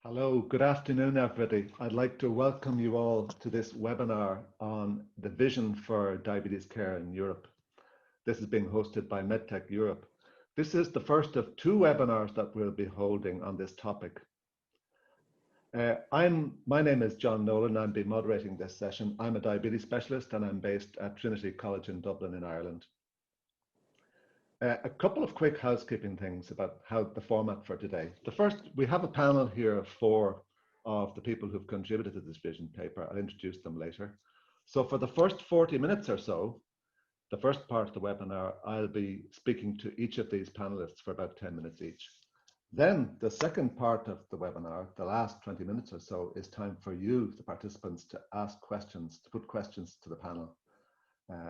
Hello, good afternoon, everybody. I'd like to welcome you all to this webinar on the vision for diabetes care in Europe. This is being hosted by MedTech Europe. This is the first of two webinars that we'll be holding on this topic. My name is John Nolan. I'll be moderating this session. I'm a diabetes specialist and I'm based at Trinity College in Dublin in Ireland. A couple of quick housekeeping things about how the format for today. The first, we have a panel here of 4 of the people who've contributed to this vision paper. I'll introduce them later. So for the first 40 minutes or so, the first part of the webinar, I'll be speaking to each of these panelists for about 10 minutes each. Then the second part of the webinar, the last 20 minutes or so, is time for you, the participants, to ask questions, to put questions to the panel.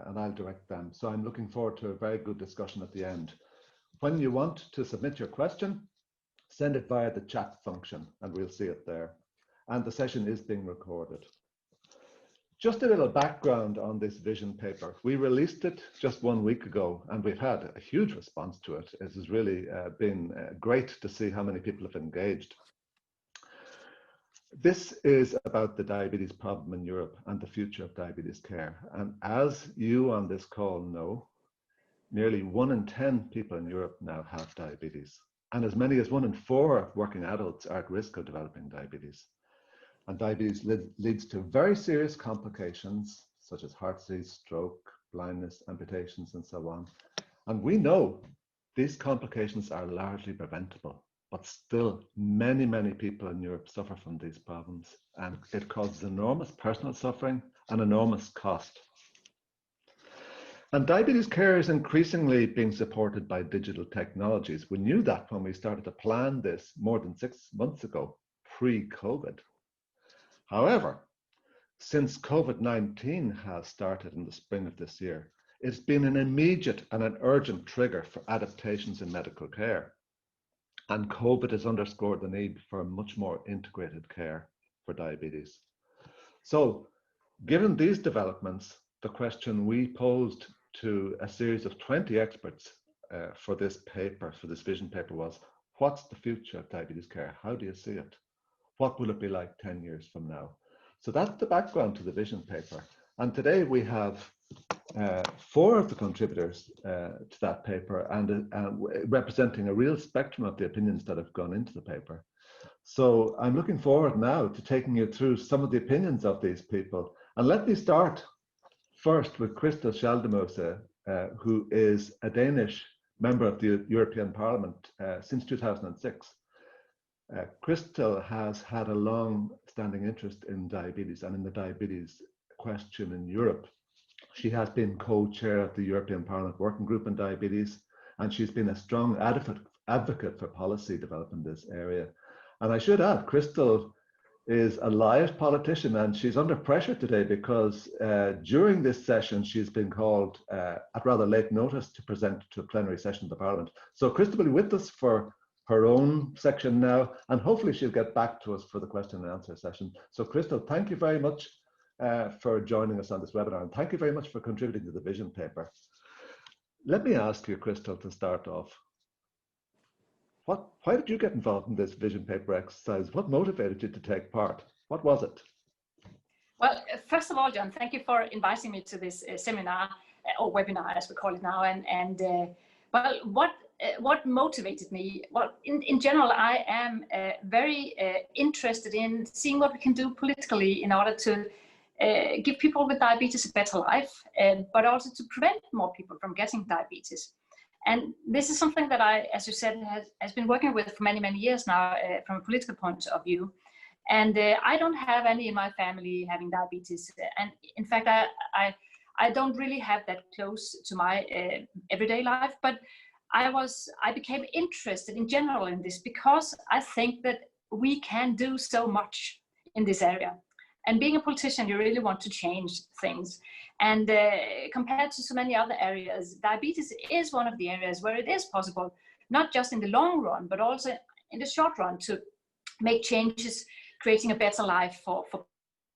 And I'll direct them. So I'm looking forward to a very good discussion at the end. When you want to submit your question, send it via the chat function and we'll see it there. And the session is being recorded. Just a little background on this vision paper. We released it just 1 week ago and we've had a huge response to it. It has really been great to see how many people have engaged. This is about the diabetes problem in Europe and the future of diabetes care. And as you on this call know, nearly 1 in 10 people in Europe now have diabetes. And as many as 1 in 4 working adults are at risk of developing diabetes. And diabetes leads to very serious complications, such as heart disease, stroke, blindness, amputations, and so on. And we know these complications are largely preventable. But still, many, many people in Europe suffer from these problems, and it causes enormous personal suffering and enormous cost. And diabetes care is increasingly being supported by digital technologies. We knew that when we started to plan this more than 6 months ago, pre-COVID. However, since COVID-19 has started in the spring of this year, it's been an immediate and an urgent trigger for adaptations in medical care. And COVID has underscored the need for much more integrated care for diabetes. So, given these developments, the question we posed to a series of 20 experts for this paper, for this vision paper was, what's the future of diabetes care? How do you see it? What will it be like 10 years from now? So that's the background to the vision paper. And today we have 4 of the contributors to that paper and representing a real spectrum of the opinions that have gone into the paper. So I'm looking forward now to taking you through some of the opinions of these people. And let me start first with Christel Schaldemose, who is a Danish member of the European Parliament since 2006. Christel has had a long-standing interest in diabetes and in the diabetes question in Europe. She has been co-chair of the European Parliament Working Group on Diabetes, and she's been a strong advocate for policy development in this area. And I should add, Christel is a live politician, and she's under pressure today because during this session, she's been called at rather late notice to present to a plenary session of the Parliament. So Christel will be with us for her own section now, and hopefully she'll get back to us for the question and answer session. So Christel, thank you very much for joining us on this webinar, and thank you very much for contributing to the vision paper. Let me ask you, Christel, to start off. Why did you get involved in this vision paper exercise? What motivated you to take part? What was it? Well, first of all, John, thank you for inviting me to this seminar or webinar, as we call it now. Well, what motivated me? Well, in general, I am very interested in seeing what we can do politically in order to give people with diabetes a better life, but also to prevent more people from getting diabetes. And this is something that I, as you said, has been working with for many, many years now from a political point of view. And I don't have any in my family having diabetes. And in fact, I don't really have that close to my everyday life, but I became interested in general in this because I think that we can do so much in this area. And being a politician, you really want to change things. And compared to so many other areas, diabetes is one of the areas where it is possible, not just in the long run, but also in the short run, to make changes, creating a better life for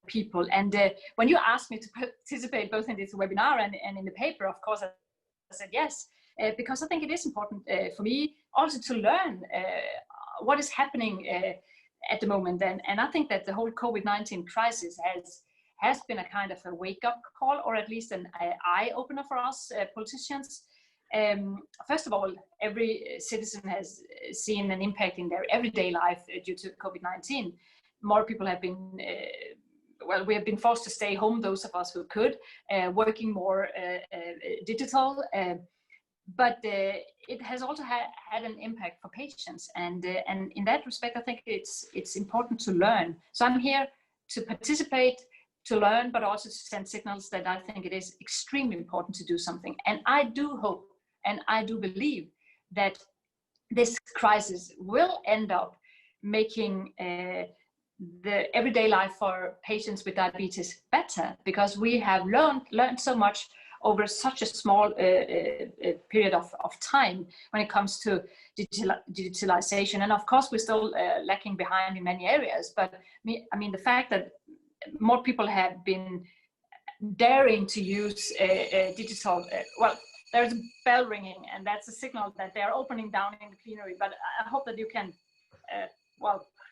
people. And when you asked me to participate both in this webinar and in the paper, of course, I said yes, because I think it is important for me also to learn what is happening at the moment. And I think that the whole COVID-19 crisis has been a kind of a wake-up call, or at least an eye-opener for us politicians. First of all, every citizen has seen an impact in their everyday life due to COVID-19. More people have been, we have been forced to stay home, those of us who could, working more digital. But it has also had an impact for patients, and in that respect, I think it's important to learn. So I'm here to participate, to learn, but also to send signals that I think it is extremely important to do something. And I do hope, and I do believe that this crisis will end up making the everyday life for patients with diabetes better, because we have learned so much over such a small period of time when it comes to digitalization. And of course, we're still lacking behind in many areas. But I mean, the fact that more people have been daring to use digital, well, there's a bell ringing, and that's a signal that they are opening down in the plenary. But I hope that you can,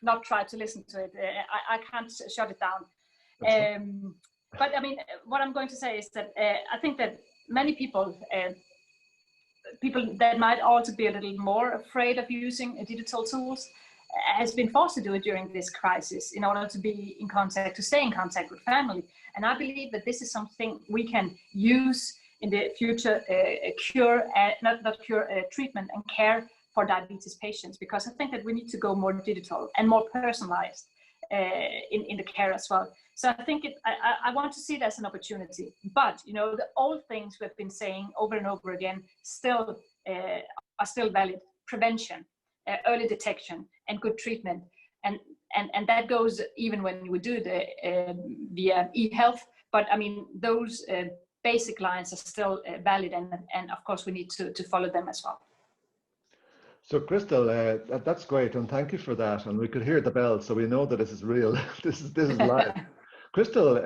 not try to listen to it. I can't shut it down. But I mean, what I'm going to say is that I think that many people that might also be a little more afraid of using digital tools has been forced to do it during this crisis in order to be in contact, to stay in contact with family. And I believe that this is something we can use in the future, treatment and care for diabetes patients, because I think that we need to go more digital and more personalized in the care as well. So I think I want to see it as an opportunity. But you know, the old things we've been saying over and over again still are still valid: prevention, early detection, and good treatment. And that goes even when we do the via e-health. But I mean, those basic lines are still valid, and of course we need to follow them as well. So Crystal, that's great, and thank you for that. And we could hear the bell, so we know that this is real. this is live. Crystal,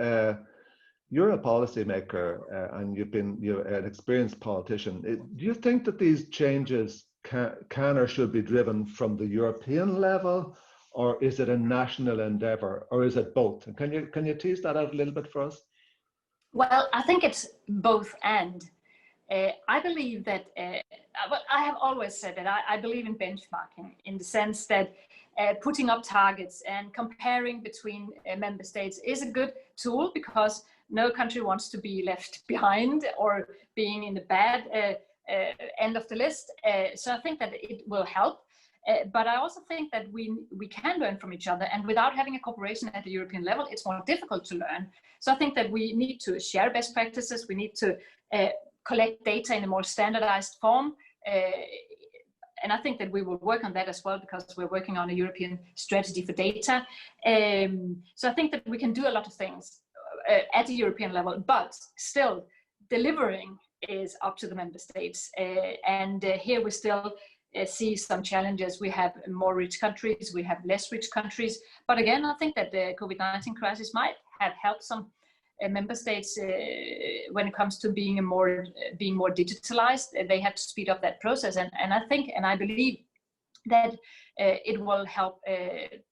you're a policymaker, and you're an experienced politician. Do you think that these changes can or should be driven from the European level, or is it a national endeavour, or is it both? And can you tease that out a little bit for us? Well, I think it's both and. I believe that, I have always said that I believe in benchmarking, in the sense that putting up targets and comparing between member states is a good tool, because no country wants to be left behind or being in the bad end of the list. So I think that it will help. But I also think that we can learn from each other, and without having a cooperation at the European level, it's more difficult to learn. So I think that we need to share best practices. We need to collect data in a more standardized form. And I think that we will work on that as well, because we're working on a European strategy for data. So I think that we can do a lot of things at the European level, but still delivering is up to the member states. And here we still see some challenges. We have more rich countries, we have less rich countries. But again, I think that the COVID-19 crisis might have helped some member states when it comes to being more digitalized. They have to speed up that process, and I think, and I believe that it will help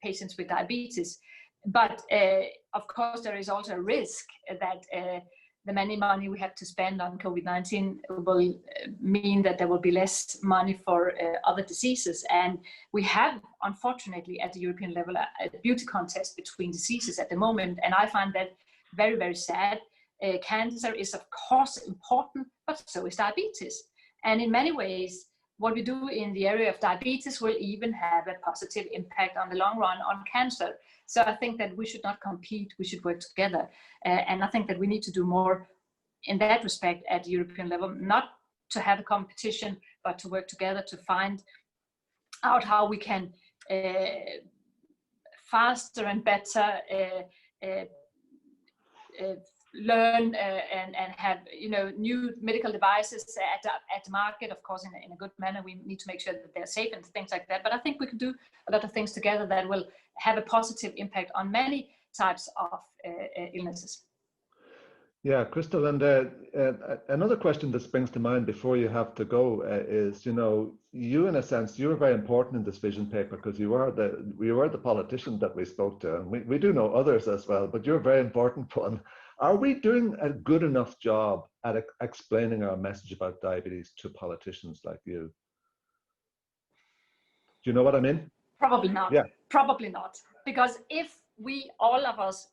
patients with diabetes. But of course, there is also a risk that the money we have to spend on COVID-19 will mean that there will be less money for other diseases. And we have, unfortunately, at the European level, a beauty contest between diseases at the moment, and I find that very, very sad. Cancer is of course important, but so is diabetes. And in many ways, what we do in the area of diabetes will even have a positive impact on the long run on cancer. So I think that we should not compete, we should work together. And I think that we need to do more in that respect at the European level, not to have a competition, but to work together to find out how we can faster and better learn and have new medical devices at the market, of course, in a good manner. We need to make sure that they're safe and things like that. But I think we can do a lot of things together that will have a positive impact on many types of illnesses. Yeah, Crystal, and another question that springs to mind before you have to go is, you in a sense, you were very important in this vision paper because you were the politician that we spoke to, and we do know others as well, but you're a very important one. Are we doing a good enough job at explaining our message about diabetes to politicians like you? Do you know what I mean? Probably not. Yeah. Probably not. Because if all of us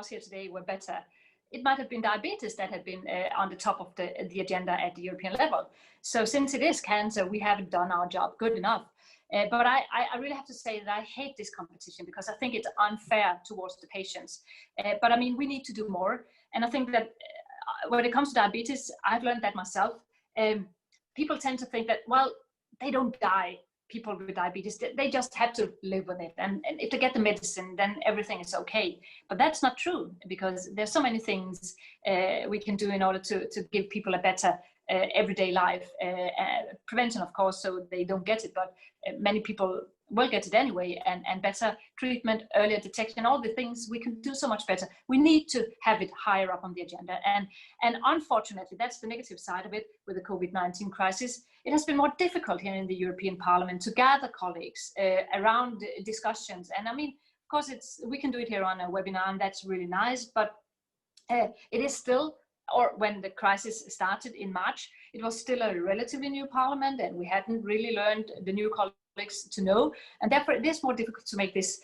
here today were better, it might have been diabetes that had been on the top of the agenda at the European level. So since it is cancer, we haven't done our job good enough. But I really have to say that I hate this competition because I think it's unfair towards the patients. But I mean, we need to do more. And I think that when it comes to diabetes, I've learned that myself. People tend to think that, well, they don't die. People with diabetes, they just have to live with it, and if they get the medicine, then everything is okay. But that's not true, because there's so many things we can do in order to give people a better everyday life. Prevention, of course, so they don't get it, but many people will get it anyway, and better treatment, earlier detection, all the things we can do so much better. We need to have it higher up on the agenda, and unfortunately, that's the negative side of it with the COVID-19 crisis. It has been more difficult here in the European Parliament to gather colleagues around discussions. And I mean, of course, we can do it here on a webinar, and that's really nice, but it is still, or when the crisis started in March, it was still a relatively new parliament, and we hadn't really learned the new colleagues to know, and therefore it is more difficult to make this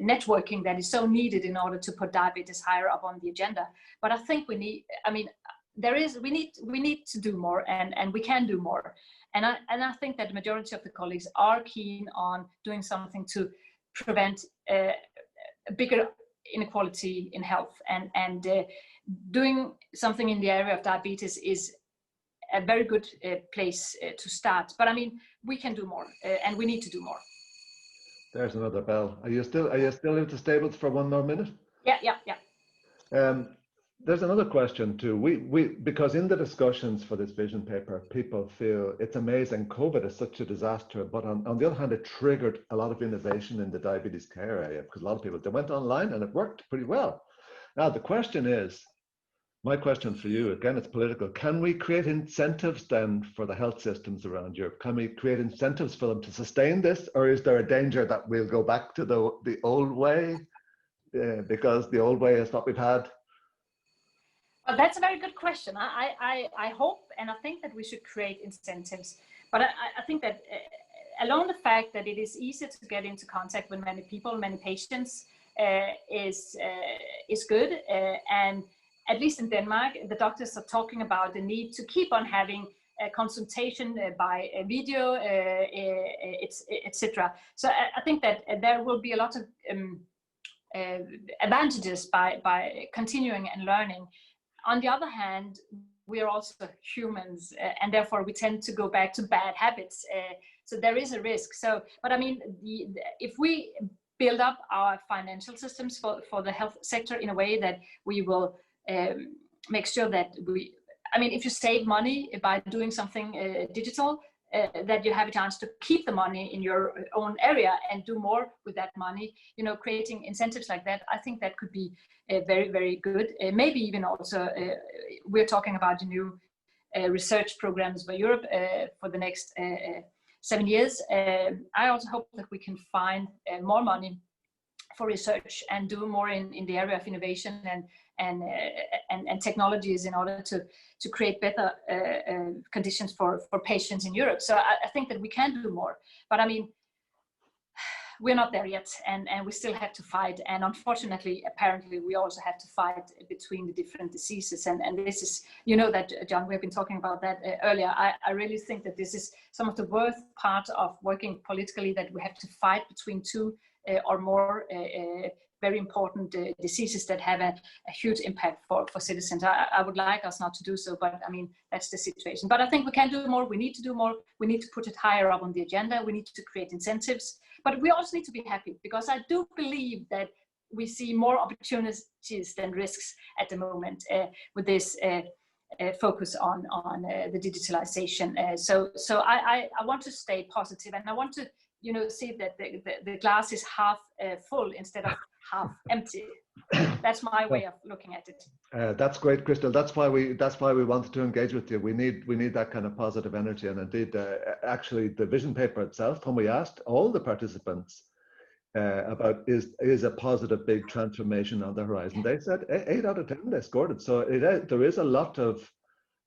networking that is so needed in order to put diabetes higher up on the agenda. But I think we need, I mean, we need to do more, and we can do more. And I think that the majority of the colleagues are keen on doing something to prevent a bigger inequality in health, and doing something in the area of diabetes is a very good place to start. But I mean, we can do more, and we need to do more. There's another bell. Are you still in the stables for one more minute? Yeah. There's another question too. We because in the discussions for this vision paper, people feel it's amazing COVID is such a disaster, but on the other hand, it triggered a lot of innovation in the diabetes care area, because a lot of people, they went online and it worked pretty well. Now the question is, my question for you, again, it's political. Can we create incentives then for the health systems around Europe? Can we create incentives for them to sustain this, or is there a danger that we'll go back to the old way, because the old way is what we've had? Well, that's a very good question. I hope, and I think that we should create incentives. But I think that along the fact that it is easier to get into contact with many people, many patients, is good. And at least in Denmark, the doctors are talking about the need to keep on having a consultation by video, etc. So I think that there will be a lot of advantages by continuing and learning. On the other hand, we are also humans, and therefore we tend to go back to bad habits. So there is a risk. So, but I mean, if we build up our financial systems for the health sector in a way that we will make sure that if you save money by doing something digital, that you have a chance to keep the money in your own area and do more with that money, creating incentives like that, I think that could be very, very good. Maybe even also, we're talking about the new research programs for Europe for the next 7 years. I also hope that we can find more money for research and do more in the area of innovation and technologies in order to create better conditions for patients in Europe. So I think that we can do more, but I mean, we're not there yet, and we still have to fight. And unfortunately, apparently, we also have to fight between the different diseases. And this is, that, John, we've been talking about that earlier. I really think that this is some of the worst part of working politically, that we have to fight between two or more very important diseases that have a huge impact for citizens. I would like us not to do so, but I mean, that's the situation. But I think we can do more. We need to do more. We need to put it higher up on the agenda. We need to create incentives, but we also need to be happy, because I do believe that we see more opportunities than risks at the moment with this focus on the digitalization. So I want to stay positive, and I want to see that the glass is half full instead of half empty. That's my way of looking at it. That's great, Crystal. That's why we wanted to engage with you. We need that kind of positive energy. And indeed, actually, the vision paper itself, when we asked all the participants about is a positive big transformation on the horizon, they said 8 out of 10. They scored it. So there is a lot of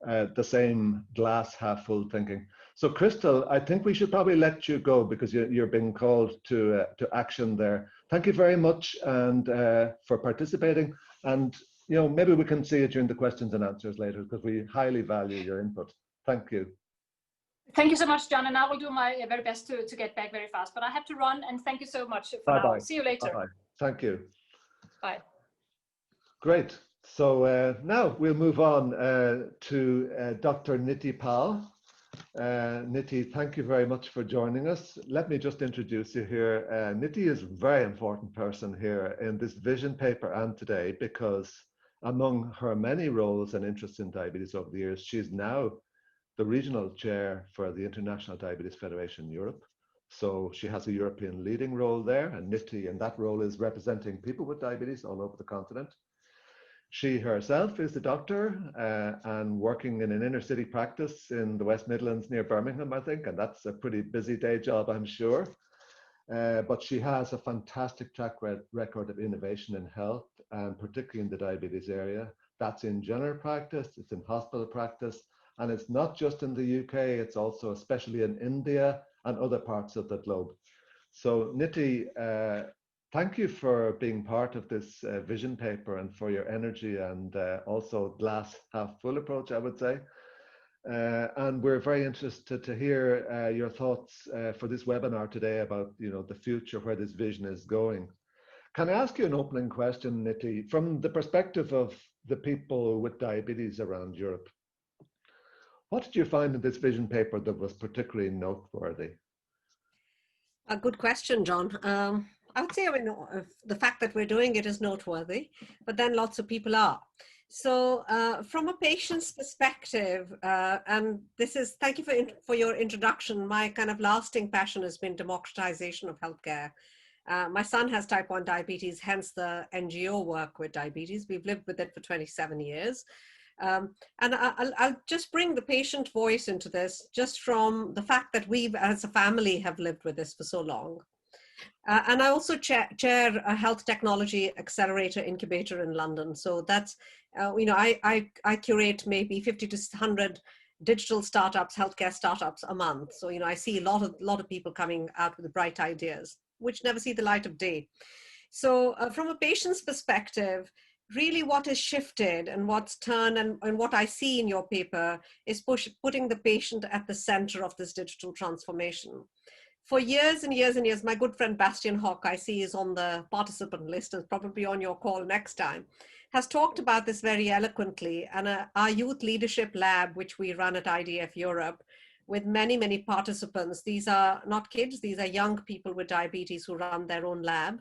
the same glass half full thinking. So, Crystal, I think we should probably let you go because you're being called to action there. Thank you very much and for participating. And maybe we can see you during the questions and answers later because we highly value your input. Thank you. Thank you so much, John. And I will do my very best to get back very fast. But I have to run. And thank you so much for now. See you later. Bye-bye. Thank you. Bye. Great. So now we'll move on to Dr. Niti Pal. Niti, thank you very much for joining us. Let me just introduce you here. Niti is a very important person here in this vision paper and today because among her many roles and interests in diabetes over the years, she's now the regional chair for the International Diabetes Federation Europe. So she has a European leading role there, and Niti in that role is representing people with diabetes all over the continent. She herself is a doctor and working in an inner city practice in the West Midlands near Birmingham, I think, and that's a pretty busy day job, I'm sure. But she has a fantastic track record of innovation in health, and particularly in the diabetes area. That's in general practice, it's in hospital practice, and it's not just in the UK, it's also especially in India and other parts of the globe. So Niti, thank you for being part of this vision paper and for your energy and also glass half full approach, I would say. And we're very interested to hear your thoughts for this webinar today about the future, where this vision is going. Can I ask you an opening question, Niti, from the perspective of the people with diabetes around Europe? What did you find in this vision paper that was particularly noteworthy? A good question, John. I would say the fact that we're doing it is noteworthy, but then lots of people are. So from a patient's perspective, and thank you for your introduction. My kind of lasting passion has been democratization of healthcare. My son has type 1 diabetes, hence the NGO work with diabetes. We've lived with it for 27 years. And I'll just bring the patient voice into this, just from the fact that we as a family have lived with this for so long. And I also chair a health technology accelerator incubator in London. So that's, I curate maybe 50 to 100 digital startups, healthcare startups a month. So, I see a lot of people coming out with bright ideas, which never see the light of day. So from a patient's perspective, really what has shifted and what's turned and what I see in your paper is putting the patient at the center of this digital transformation. For years and years and years, my good friend Bastian Hock, I see is on the participant list and probably on your call next time, has talked about this very eloquently. And our youth leadership lab, which we run at IDF Europe, with many, many participants, these are not kids, these are young people with diabetes who run their own lab,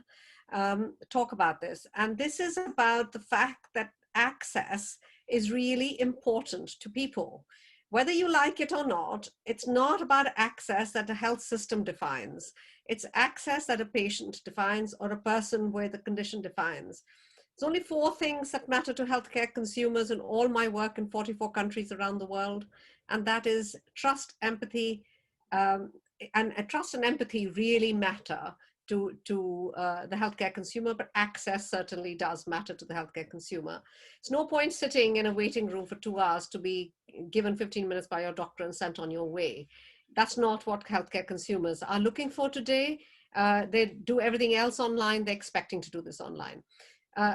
talk about this. And this is about the fact that access is really important to people. Whether you like it or not, it's not about access that a health system defines. It's access that a patient defines or a person with a condition defines. There's only 4 things that matter to healthcare consumers in all my work in 44 countries around the world. And that is trust, empathy, and trust and empathy really matter to the healthcare consumer, but access certainly does matter to the healthcare consumer. It's no point sitting in a waiting room for 2 hours to be given 15 minutes by your doctor and sent on your way. That's not what healthcare consumers are looking for today. They do everything else online. They're expecting to do this online.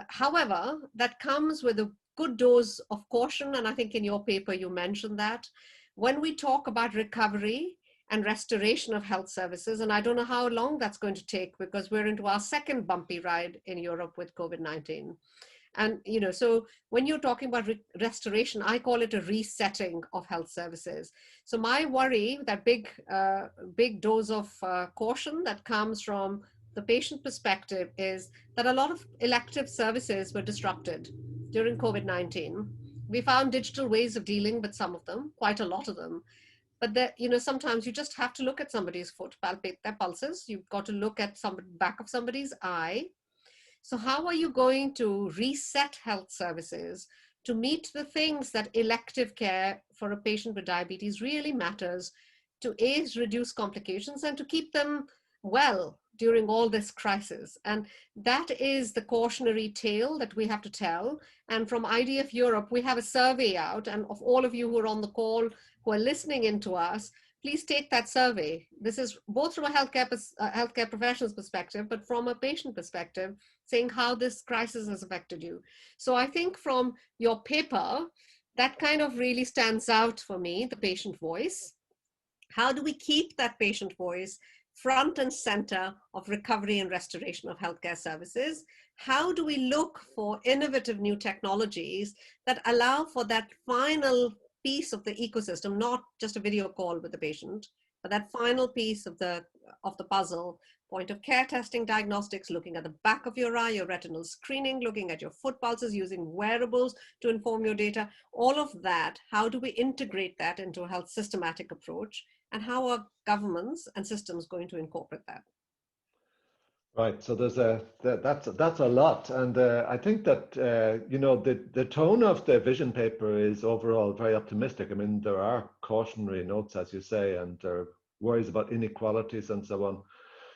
However, that comes with a good dose of caution. And I think in your paper, you mentioned that when we talk about recovery and restoration of health services, and I don't know how long that's going to take because we're into our second bumpy ride in Europe with COVID-19. And, so when you're talking about restoration, I call it a resetting of health services. So my worry, that big dose of caution that comes from the patient perspective is that a lot of elective services were disrupted during COVID-19. We found digital ways of dealing with some of them, quite a lot of them. But that, sometimes you just have to look at somebody's foot, palpate their pulses. You've got to look at the back of somebody's eye. So how are you going to reset health services to meet the things that elective care for a patient with diabetes really matters, to reduce complications and to keep them well during all this crisis? And that is the cautionary tale that we have to tell. And from IDF Europe, we have a survey out, and of all of you who are on the call, who are listening in to us, please take that survey. This is both from a healthcare professional's perspective, but from a patient perspective, saying how this crisis has affected you. So I think from your paper, that kind of really stands out for me, the patient voice. How do we keep that patient voice front and center of recovery and restoration of healthcare services? How do we look for innovative new technologies that allow for that final piece of the ecosystem, not just a video call with the patient, but that final piece of the puzzle, point of care testing, diagnostics, looking at the back of your eye, your retinal screening, looking at your foot pulses, using wearables to inform your data, all of that. How do we integrate that into a health systematic approach? And how are governments and systems going to incorporate that? Right. So that's a lot, and I think that the tone of the vision paper is overall very optimistic. I mean, there are cautionary notes, as you say, and there are worries about inequalities and so on.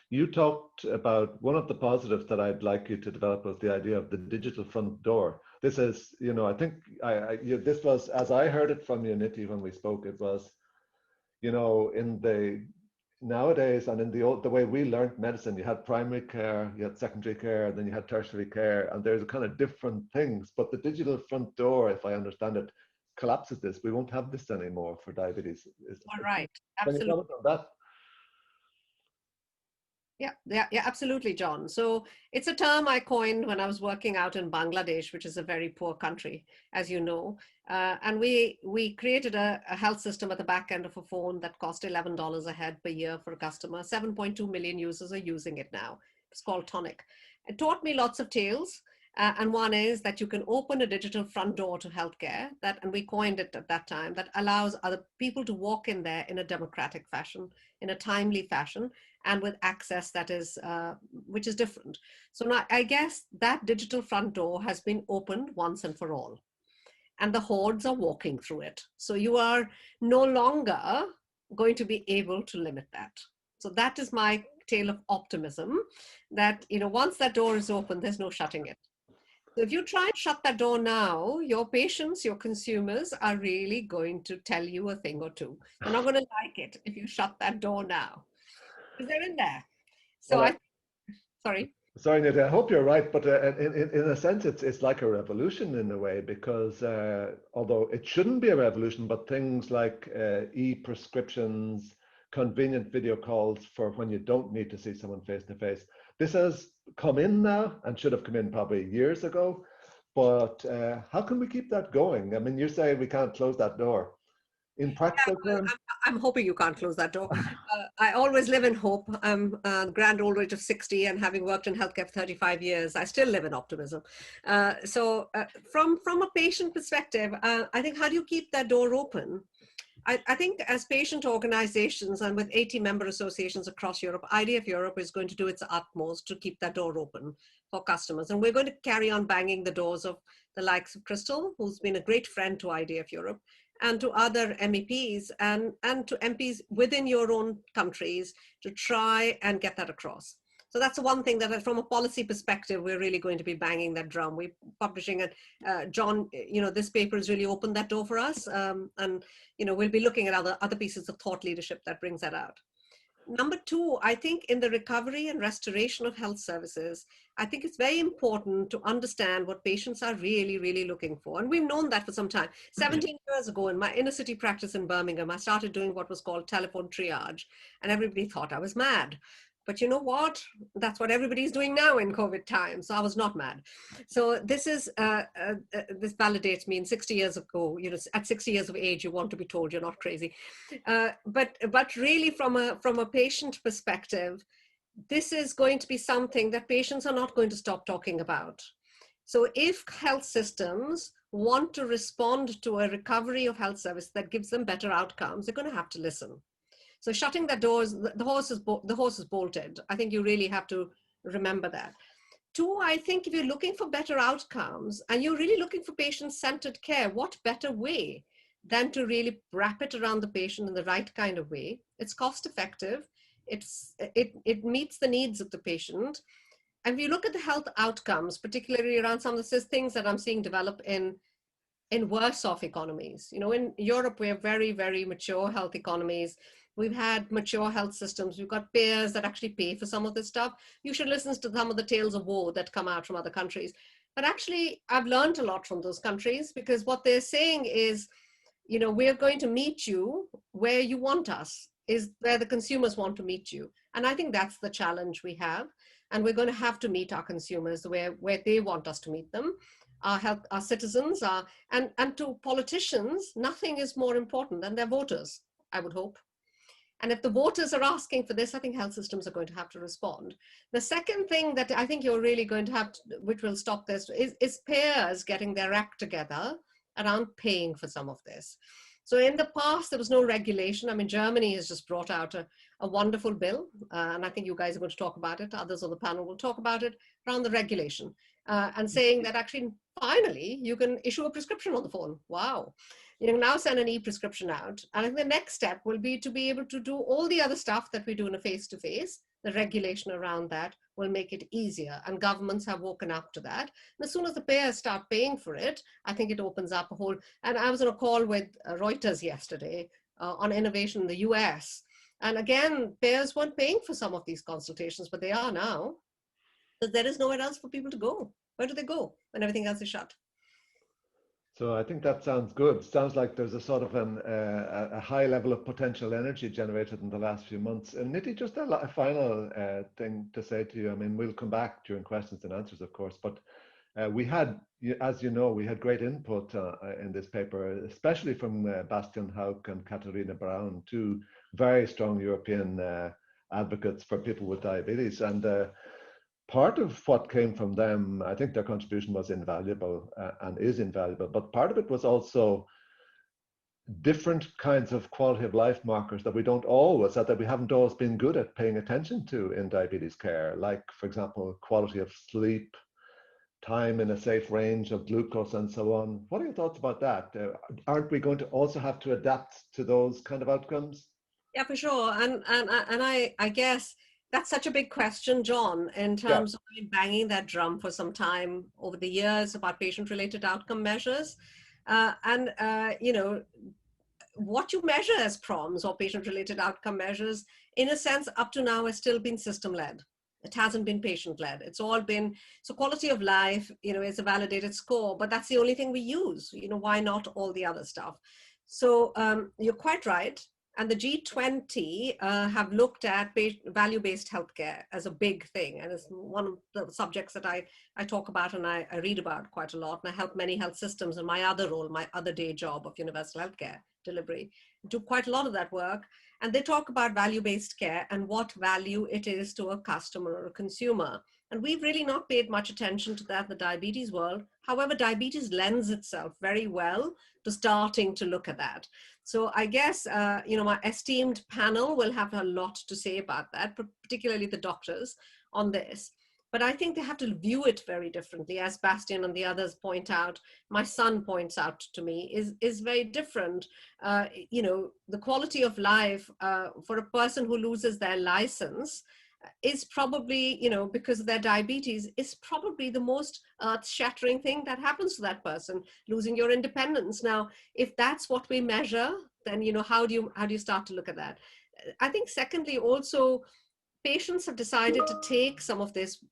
You talked about one of the positives that I'd like you to develop was the idea of the digital front door. This is, I think this was, as I heard it from you, Niti, when we spoke, it was, in the nowadays, and in the way we learned medicine, you had primary care, you had secondary care, then you had tertiary care, and there's a kind of different things. But the digital front door, if I understand it, collapses this. We won't have this anymore for diabetes. All right, absolutely. Can you comment on that? Yeah, absolutely, John. So it's a term I coined when I was working out in Bangladesh, which is a very poor country, as you know. And we created a health system at the back end of a phone that cost $11 a head per year for a customer. 7.2 million users are using it now. It's called Tonic. It taught me lots of tales. And one is that you can open a digital front door to healthcare, and we coined it at that time, that allows other people to walk in there in a democratic fashion, in a timely fashion, and with access that is, which is different. So now I guess that digital front door has been opened once and for all, and the hordes are walking through it. So you are no longer going to be able to limit that. So that is my tale of optimism, that once that door is open, there's no shutting it. So if you try and shut that door now, your patients, your consumers are really going to tell you a thing or two. They're not going to like it if you shut that door now, because they're in there. So well, sorry. Sorry, Nita, I hope you're right, but in a sense, it's like a revolution in a way, because although it shouldn't be a revolution, but things like e-prescriptions, convenient video calls for when you don't need to see someone face to face, this has come in now and should have come in probably years ago. But how can we keep that going? I mean, you say we can't close that door. In practical terms, I'm hoping you can't close that door. I always live in hope. I'm a grand old age of 60, and having worked in healthcare for 35 years, I still live in optimism. So from a patient perspective, I think, how do you keep that door open? I think as patient organizations, and with 80 member associations across Europe, IDF Europe is going to do its utmost to keep that door open for customers. And we're going to carry on banging the doors of the likes of Crystal, who's been a great friend to IDF Europe, and to other MEPs and to MPs within your own countries to try and get that across. So that's one thing that from a policy perspective, we're really going to be banging that drum. We're publishing it. John, this paper has really opened that door for us. And we'll be looking at other pieces of thought leadership that brings that out. Number two, I think in the recovery and restoration of health services, I think it's very important to understand what patients are really, really looking for. And we've known that for some time. 17 years ago in my inner city practice in Birmingham, I started doing what was called telephone triage, and everybody thought I was mad. But you know what? That's what everybody's doing now in COVID time. So I was not mad. So this is this validates me. In 60 years ago, at 60 years of age, you want to be told you're not crazy. But really, from a patient perspective, this is going to be something that patients are not going to stop talking about. So if health systems want to respond to a recovery of health service that gives them better outcomes, they're going to have to listen. So shutting that door, the horse is bolted. I think you really have to remember that. Two, I think if you're looking for better outcomes and you're really looking for patient-centered care, what better way than to really wrap it around the patient in the right kind of way? It's cost-effective. It meets the needs of the patient. And if you look at the health outcomes, particularly around some of the things that I'm seeing develop in worse off economies. You know, in Europe, we have very, very mature health economies. We've had mature health systems. We've got payers that actually pay for some of this stuff. You should listen to some of the tales of woe that come out from other countries. But actually, I've learned a lot from those countries, because what they're saying is, you know, we're going to meet you where you want us, is where the consumers want to meet you. And I think that's the challenge we have. And we're going to have to meet our consumers where they want us to meet them. Our citizens, and to politicians, nothing is more important than their voters, I would hope. And if the voters are asking for this, I think health systems are going to have to respond. The second thing that I think you're really going to have to, which will stop this, is payers getting their act together around paying for some of this. So in the past, there was no regulation. I mean, Germany has just brought out a wonderful bill, and I think you guys are going to talk about it. Others on the panel will talk about it, around the regulation, and saying that actually, finally, you can issue a prescription on the phone. Wow. You can now send an e-prescription out. And I think the next step will be to be able to do all the other stuff that we do in a face-to-face. The regulation around that will make it easier, and governments have woken up to that. And as soon as the payers start paying for it, I think it opens up a whole, and I was on a call with Reuters yesterday on innovation in the US. And again, payers weren't paying for some of these consultations, but they are now. So there is nowhere else for people to go. Where do they go when everything else is shut? So I think that sounds good. Sounds like there's a sort of a high level of potential energy generated in the last few months. And Nidhi, just a final thing to say to you. I mean, we'll come back during questions and answers, of course, but we had, as you know, we had great input in this paper, especially from Bastian Hauk and Katharina Braun, two very strong European advocates for people with diabetes. And part of what came from them, I think their contribution was invaluable and is invaluable, but part of it was also different kinds of quality of life markers that we haven't always been good at paying attention to in diabetes care, like, for example, quality of sleep, time in a safe range of glucose, and so on. What are your thoughts about that? Aren't we going to also have to adapt to those kind of outcomes? Yeah, for sure. And I guess that's such a big question, John, in terms of banging that drum for some time over the years about patient-related outcome measures. You know, what you measure as PROMs or patient-related outcome measures, in a sense, up to now has still been system-led. It hasn't been patient-led. It's all been, so quality of life, you know, is a validated score, but that's the only thing we use. You know, why not all the other stuff? So you're quite right. And the G20 have looked at value-based healthcare as a big thing. And it's one of the subjects that I talk about and I read about quite a lot. And I help many health systems in my other role, my other day job of universal healthcare delivery, do quite a lot of that work. And they talk about value-based care and what value it is to a customer or a consumer. And we've really not paid much attention to that in the diabetes world. However, diabetes lends itself very well to starting to look at that. So I guess, you know, my esteemed panel will have a lot to say about that, particularly the doctors on this. But I think they have to view it very differently, as Bastian and the others point out. My son points out to me is very different. You know, the quality of life for a person who loses their license is probably, you know, because of their diabetes, is probably the most earth-shattering thing that happens to that person, losing your independence. Now, if that's what we measure, then, you know, how do you start to look at that? I think secondly, also, patients have decided to take some of this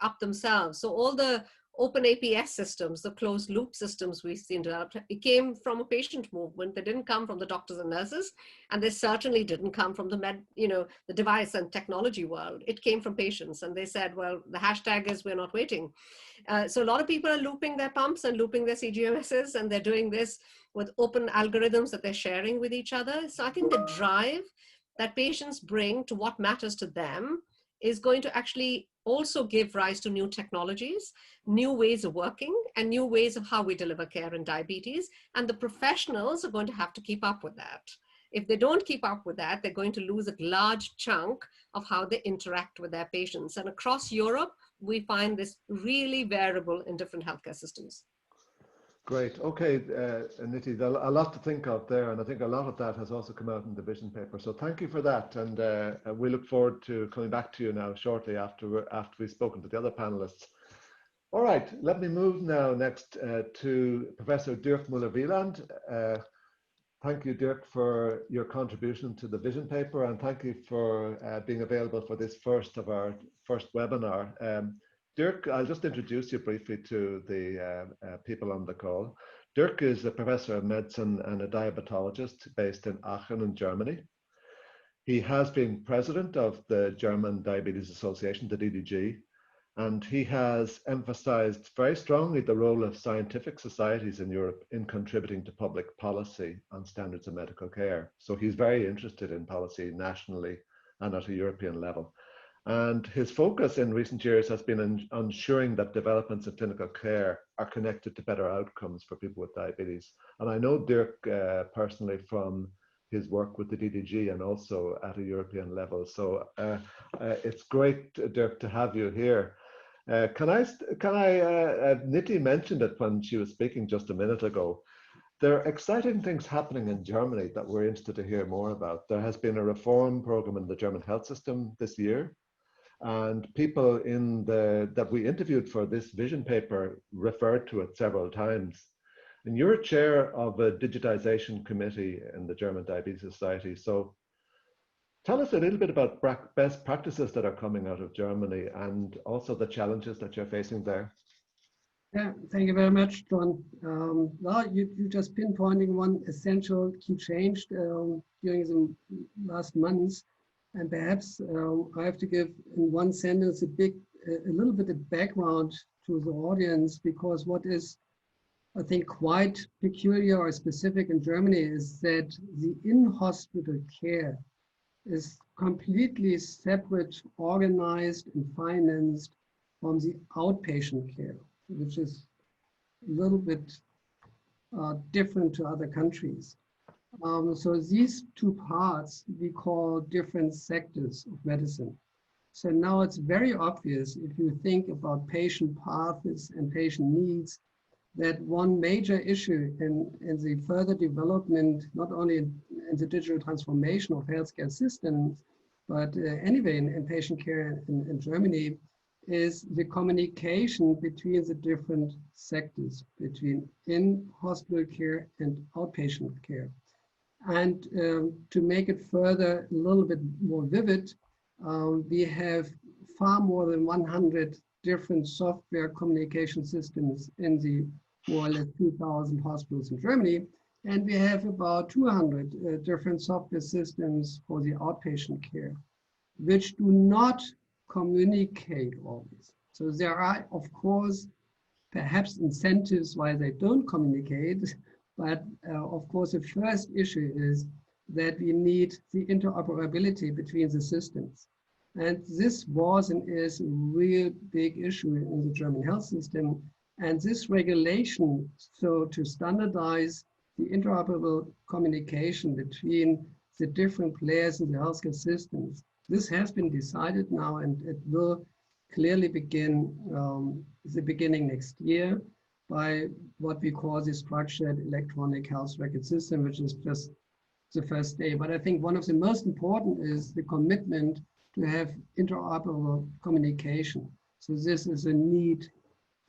up themselves. So all the open APS systems, the closed loop systems we've seen developed, it came from a patient movement. They didn't come from the doctors and nurses, and they certainly didn't come from the the device and technology world. It came from patients, and they said, well, the hashtag is we're not waiting. So a lot of people are looping their pumps and looping their CGMSs, and they're doing this with open algorithms that they're sharing with each other. So I think the drive that patients bring to what matters to them is going to actually also give rise to new technologies, new ways of working, and new ways of how we deliver care in diabetes. And the professionals are going to have to keep up with that. If they don't keep up with that, they're going to lose a large chunk of how they interact with their patients. And across Europe, we find this really variable in different healthcare systems. Great. Okay, Niti, a lot to think of there, and I think a lot of that has also come out in the vision paper. So thank you for that, and we look forward to coming back to you now shortly after we've spoken to the other panelists. All right, let me move now next to Professor Dirk Muller-Wieland. Thank you, Dirk, for your contribution to the vision paper, and thank you for being available for this first webinar. Dirk, I'll just introduce you briefly to the people on the call. Dirk is a professor of medicine and a diabetologist based in Aachen in Germany. He has been president of the German Diabetes Association, the DDG, and he has emphasized very strongly the role of scientific societies in Europe in contributing to public policy on standards of medical care. So he's very interested in policy nationally and at a European level. And his focus in recent years has been on ensuring that developments in clinical care are connected to better outcomes for people with diabetes. And I know Dirk personally from his work with the DDG and also at a European level. So it's great, Dirk, to have you here. Niti mentioned it when she was speaking just a minute ago. There are exciting things happening in Germany that we're interested to hear more about. There has been a reform program in the German health system this year. And people that we interviewed for this vision paper referred to it several times. And you're chair of a digitization committee in the German Diabetes Society. So tell us a little bit about best practices that are coming out of Germany and also the challenges that you're facing there. Yeah, thank you very much, John. Well, you just pinpointing one essential key change during the last months. And perhaps I have to give in one sentence a little bit of background to the audience, because what is, I think, quite peculiar or specific in Germany is that the in-hospital care is completely separate, organized and financed from the outpatient care, which is a little bit different to other countries. So these two parts we call different sectors of medicine. So now it's very obvious if you think about patient paths and patient needs, that one major issue in the further development, not only in the digital transformation of healthcare systems, but anyway in patient care in Germany, is the communication between the different sectors, between in-hospital care and outpatient care. And to make it further a little bit more vivid, we have far more than 100 different software communication systems in the more or less 2,000 hospitals in Germany. And we have about 200 different software systems for the outpatient care, which do not communicate always. So there are, of course, perhaps incentives why they don't communicate. But of course, the first issue is that we need the interoperability between the systems. And this was and is a real big issue in the German health system. And this regulation, so to standardize the interoperable communication between the different players in the healthcare systems, this has been decided now, and it will clearly begin the beginning next year by what we call the structured electronic health record system, which is just the first day. But I think one of the most important is the commitment to have interoperable communication. So this is a need.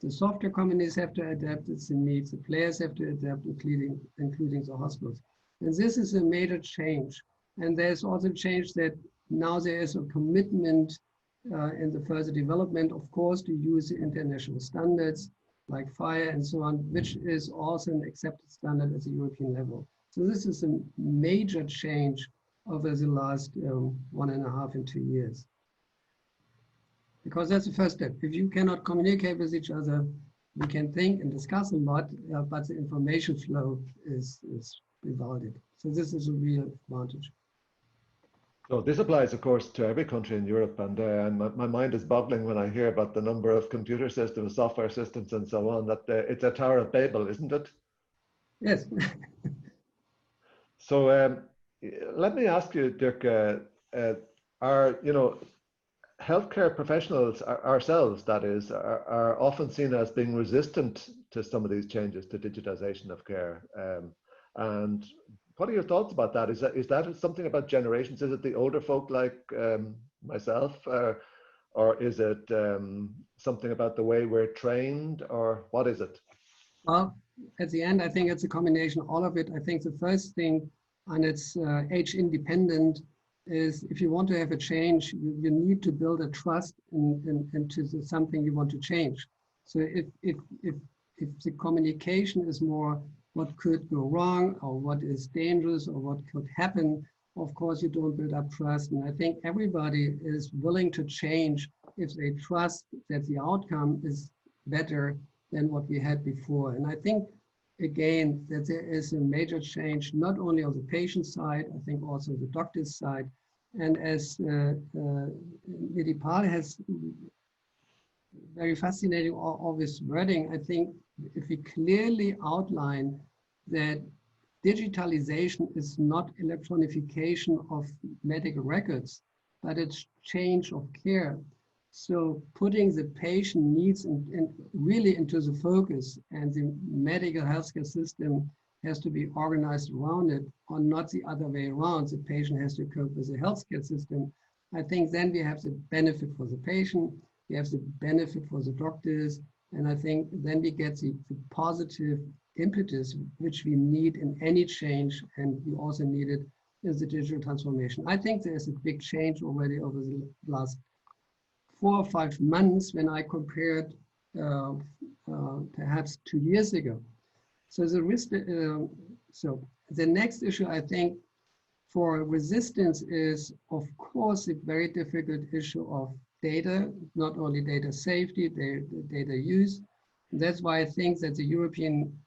The software companies have to adapt, it's a need. The players have to adapt, including the hospitals. And this is a major change. And there's also a change that now there is a commitment in the further development, of course, to use the international standards like FHIR and so on, which is also an accepted standard at the European level. So this is a major change over the last 1.5 and 2 years. Because that's the first step. If you cannot communicate with each other, we can think and discuss a lot, but the information flow is divided. So this is a real advantage. So this applies, of course, to every country in Europe, and my mind is boggling when I hear about the number of computer systems, software systems, and so on. That it's a Tower of Babel, isn't it? Yes. So let me ask you, Dirk, healthcare professionals ourselves, that is, are often seen as being resistant to some of these changes to digitization of care. And what are your thoughts about that? Is that something about generations? Is it the older folk like myself, or is it something about the way we're trained, or what is it? Well, at the end, I think it's a combination of all of it. I think the first thing, and it's age independent, is if you want to have a change, you need to build a trust into something you want to change. So if the communication is more what could go wrong or what is dangerous or what could happen, of course you don't build up trust. And I think everybody is willing to change if they trust that the outcome is better than what we had before. And I think, again, that there is a major change, not only on the patient side, I think also the doctor's side. And as Medipal has very fascinating all this wording, I think if we clearly outline that digitalization is not electronification of medical records, but it's change of care. So putting the patient needs in really into the focus, and the medical healthcare system has to be organized around it, or not the other way around. The patient has to cope with the healthcare system. I think then we have the benefit for the patient, we have the benefit for the doctors, and I think then we get the positive impetus which we need in any change, and we also need it is the digital transformation. I think there's a big change already over the last 4 or 5 months when I compared perhaps 2 years ago. So the next issue, I think, for resistance is, of course, a very difficult issue of data, not only data safety, data use. And that's why I think that the European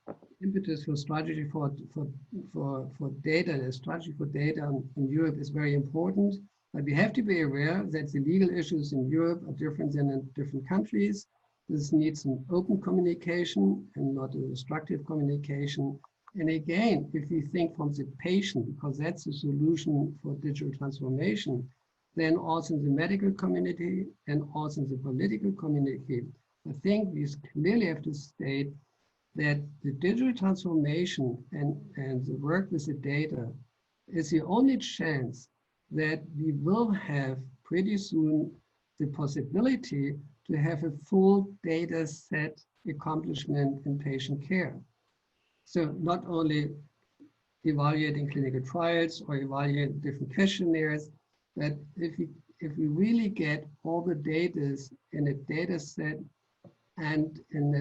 impetus for strategy for data, the strategy for data in Europe is very important. But we have to be aware that the legal issues in Europe are different than in different countries. This needs an open communication and not a destructive communication. And again, if we think from the patient, because that's the solution for digital transformation, then also in the medical community and also in the political community, I think we clearly have to state that the digital transformation and the work with the data is the only chance that we will have pretty soon the possibility to have a full data set accomplishment in patient care. So not only evaluating clinical trials or evaluating different questionnaires, but if we really get all the data in a data set and in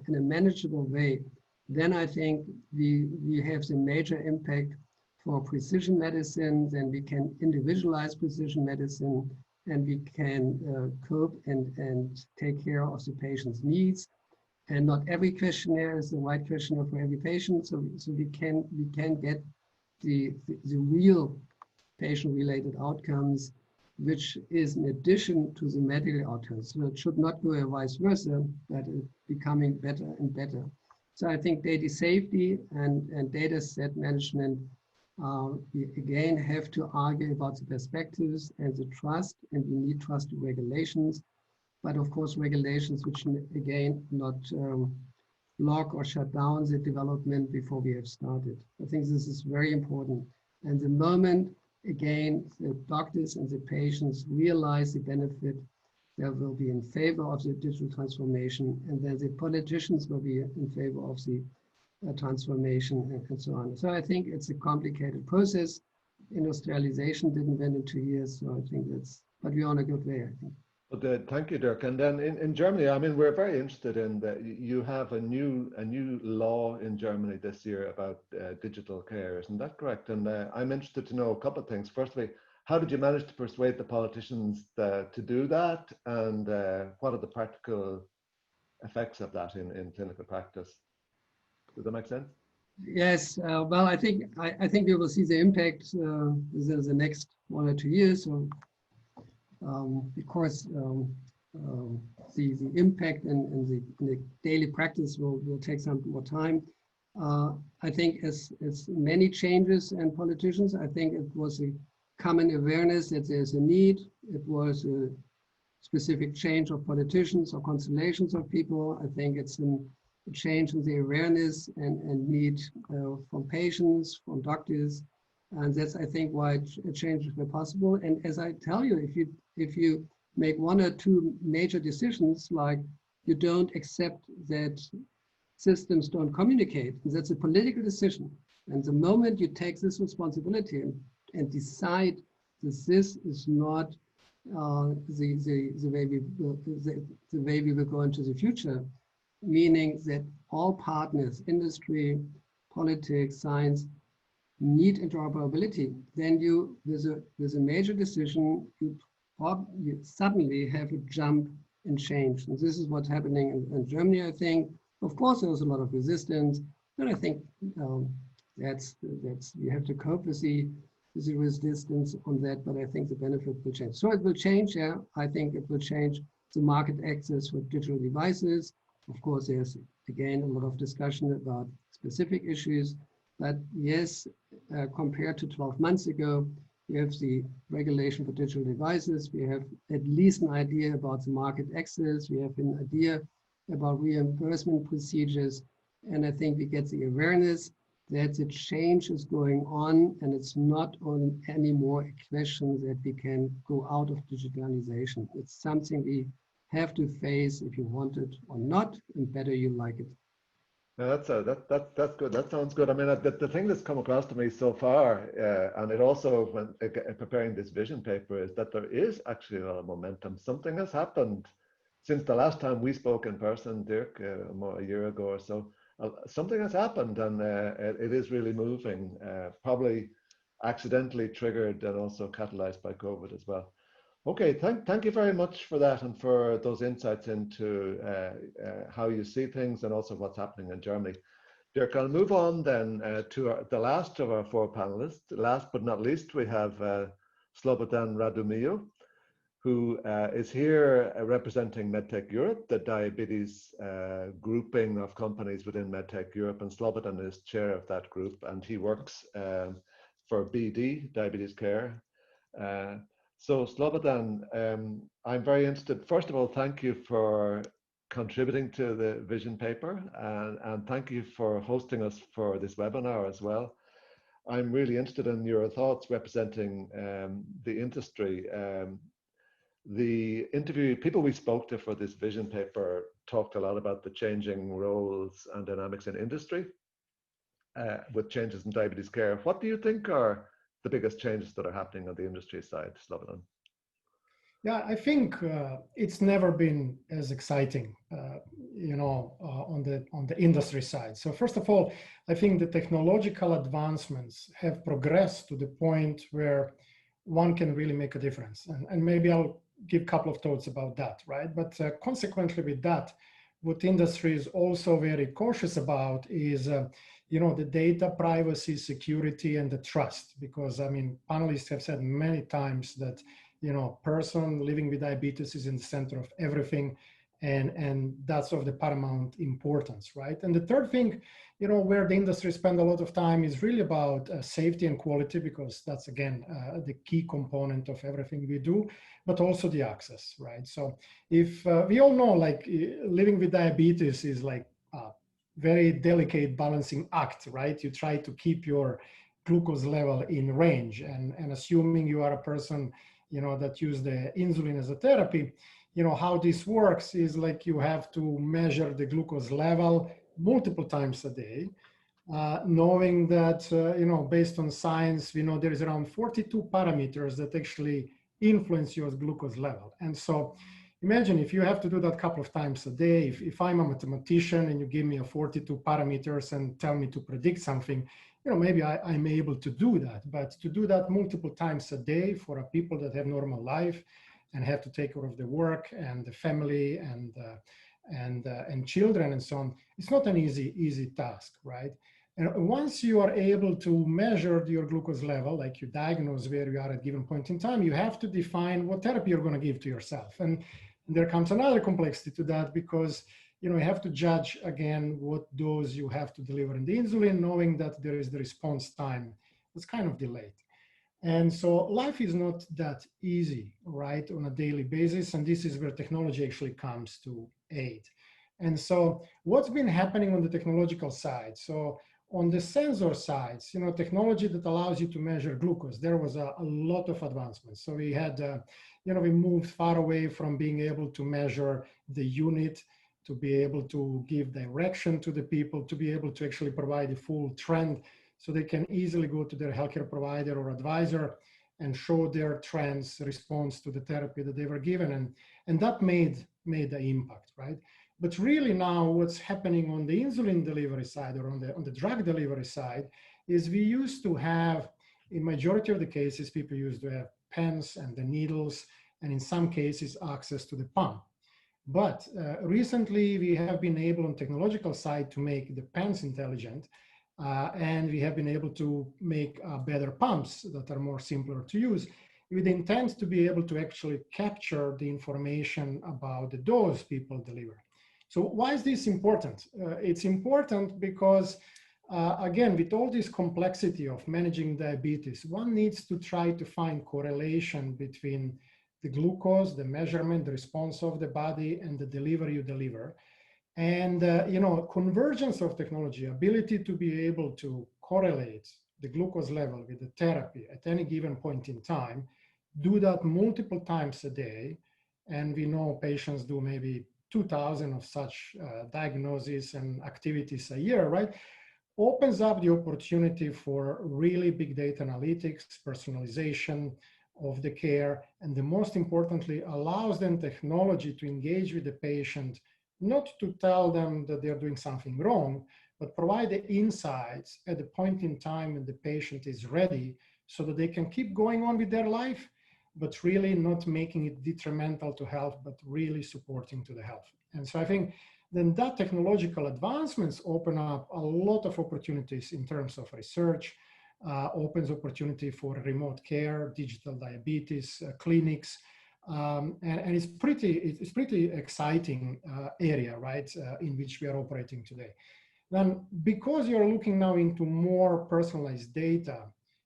a manageable way, then I think we have the major impact for precision medicine, then we can individualize precision medicine, and we can cope and take care of the patient's needs. And not every questionnaire is the right questionnaire for every patient, so we can get the real patient-related outcomes, which is in addition to the medical outcomes. So it should not go vice versa, but it's becoming better and better. So I think data safety and data set management, we again have to argue about the perspectives and the trust, and we need trust to regulations, but of course regulations which again not block or shut down the development before we have started. I think this is very important. And the moment, again, the doctors and the patients realize the benefit, they will be in favor of the digital transformation, and then the politicians will be in favor of the transformation and so on. So I think it's a complicated process. Industrialization didn't win in 2 years, so I think but we're on a good way, I think. Well, thank you, Dirk. And then in Germany, I mean, we're very interested in that you have a new law in Germany this year about digital care. Isn't that correct? And I'm interested to know a couple of things. Firstly, how did you manage to persuade the politicians to do that? And what are the practical effects of that in clinical practice? Does that make sense? Yes. Well, I think we will see the impact in the next 1 or 2 years. So, because the impact in the daily practice will take some more time. I think as many changes in politicians, I think it was a common awareness that there's a need. It was specific change of politicians or constellations of people. I think it's a change in the awareness and need from patients, from doctors. And that's, I think, why changes were possible. And as I tell you, if you make one or two major decisions, like you don't accept that systems don't communicate, that's a political decision. And the moment you take this responsibility and decide that this is not the way we will go into the future, meaning that all partners, industry, politics, science, need interoperability, then you, with a major decision, you suddenly have a jump in change. And this is what's happening in Germany, I think. Of course, there was a lot of resistance, but I think that's you have to cope with the resistance on that, but I think the benefit will change. So it will change, yeah. I think it will change the market access for digital devices. Of course, there's, again, a lot of discussion about specific issues, but yes, compared to 12 months ago, we have the regulation for digital devices. We have at least an idea about the market access. We have an idea about reimbursement procedures. And I think we get the awareness that the change is going on, and it's not on anymore a question that we can go out of digitalization. It's something we have to face if you want it or not, and better you like it. No, that's good. That sounds good. I mean, the thing that's come across to me so far, and it also, when preparing this vision paper, is that there is actually a lot of momentum. Something has happened since the last time we spoke in person, Dirk, a year ago or so. Something has happened, and it is really moving, probably accidentally triggered and also catalyzed by COVID as well. Okay, thank you very much for that and for those insights into how you see things and also what's happening in Germany. Dirk, I'll move on then to the last of our four panelists. Last but not least, we have Slobodan Radomio, who is here representing MedTech Europe, the diabetes grouping of companies within MedTech Europe, and Slobodan is chair of that group, and he works for BD, Diabetes Care. So Slobodan, I'm very interested. First of all, thank you for contributing to the vision paper, and thank you for hosting us for this webinar as well. I'm really interested in your thoughts representing the industry. The people we spoke to for this vision paper talked a lot about the changing roles and dynamics in industry with changes in diabetes care. What do you think are the biggest changes that are happening on the industry side, Slobodan? Yeah, I think it's never been as exciting, on the industry side. So first of all, I think the technological advancements have progressed to the point where one can really make a difference. And maybe I'll give a couple of thoughts about that, right? But consequently with that, what industry is also very cautious about is the data privacy, security, and the trust. Because, I mean, panelists have said many times that, person living with diabetes is in the center of everything. And that's of the paramount importance, right? And the third thing, where the industry spend a lot of time is really about safety and quality, because that's, again, the key component of everything we do, but also the access, right? So if we all know, like, living with diabetes is like very delicate balancing act, right? You try to keep your glucose level in range, and assuming you are a person, that use the insulin as a therapy, how this works is like you have to measure the glucose level multiple times a day, knowing that, based on science, we know there is around 42 parameters that actually influence your glucose level. And so imagine if you have to do that a couple of times a day. If I'm a mathematician and you give me a 42 parameters and tell me to predict something, maybe I'm able to do that. But to do that multiple times a day for people that have normal life and have to take care of the work and the family and children and so on, it's not an easy task, right? And once you are able to measure your glucose level, like you diagnose where you are at a given point in time, you have to define what therapy you're going to give to yourself. And there comes another complexity to that, because you have to judge again what dose you have to deliver in the insulin, knowing that there is the response time that's kind of delayed. And so life is not that easy, right, on a daily basis. And this is where technology actually comes to aid. And so what's been happening on the technological side? So on the sensor sides, technology that allows you to measure glucose, there was a lot of advancements. So we had, we moved far away from being able to measure the unit, to be able to give direction to the people, to be able to actually provide a full trend so they can easily go to their healthcare provider or advisor and show their trends response to the therapy that they were given. And that made the impact, right? But really now what's happening on the insulin delivery side or on the drug delivery side is we used to have, in majority of the cases, people used to have pens and the needles, and in some cases, access to the pump. But recently we have been able on technological side to make the pens intelligent, and we have been able to make better pumps that are more simpler to use, with the intent to be able to actually capture the information about the dose people deliver. So why is this important? It's important because, again, with all this complexity of managing diabetes, one needs to try to find correlation between the glucose, the measurement, the response of the body, and the delivery you deliver. And, convergence of technology, ability to be able to correlate the glucose level with the therapy at any given point in time, do that multiple times a day. And we know patients do maybe 2,000 of such diagnoses and activities a year, right? Opens up the opportunity for really big data analytics, personalization of the care, and the most importantly, allows then technology to engage with the patient, not to tell them that they're doing something wrong, but provide the insights at the point in time when the patient is ready so that they can keep going on with their life, but really not making it detrimental to health, but really supporting to the health. And so I think then that technological advancements open up a lot of opportunities in terms of research, opens opportunity for remote care, digital diabetes clinics, and it's pretty exciting area, right, in which we are operating today. Then, because you're looking now into more personalized data,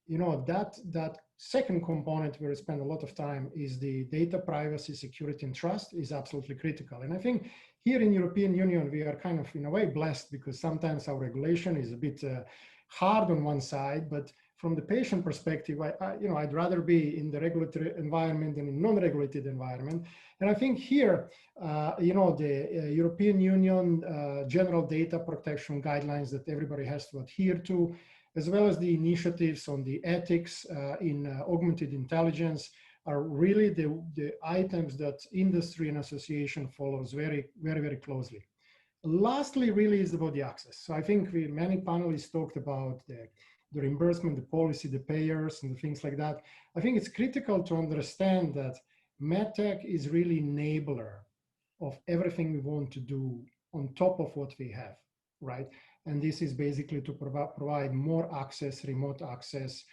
that second component where we spend a lot of time is the data privacy, security, and trust is absolutely critical. And I think here in European Union, we are kind of in a way blessed because sometimes our regulation is a bit hard on one side, but from the patient perspective, I'd rather be in the regulatory environment than in non-regulated environment. And I think here, the European Union general data protection guidelines that everybody has to adhere to, as well as the initiatives on the ethics in augmented intelligence, are really the items that industry and association follows very, very, very closely. Lastly, really is about the access. So I think many panelists talked about the reimbursement, the policy, the payers, and the things like that. I think it's critical to understand that MedTech is really enabler of everything we want to do on top of what we have, right? And this is basically to provide more access, remote access,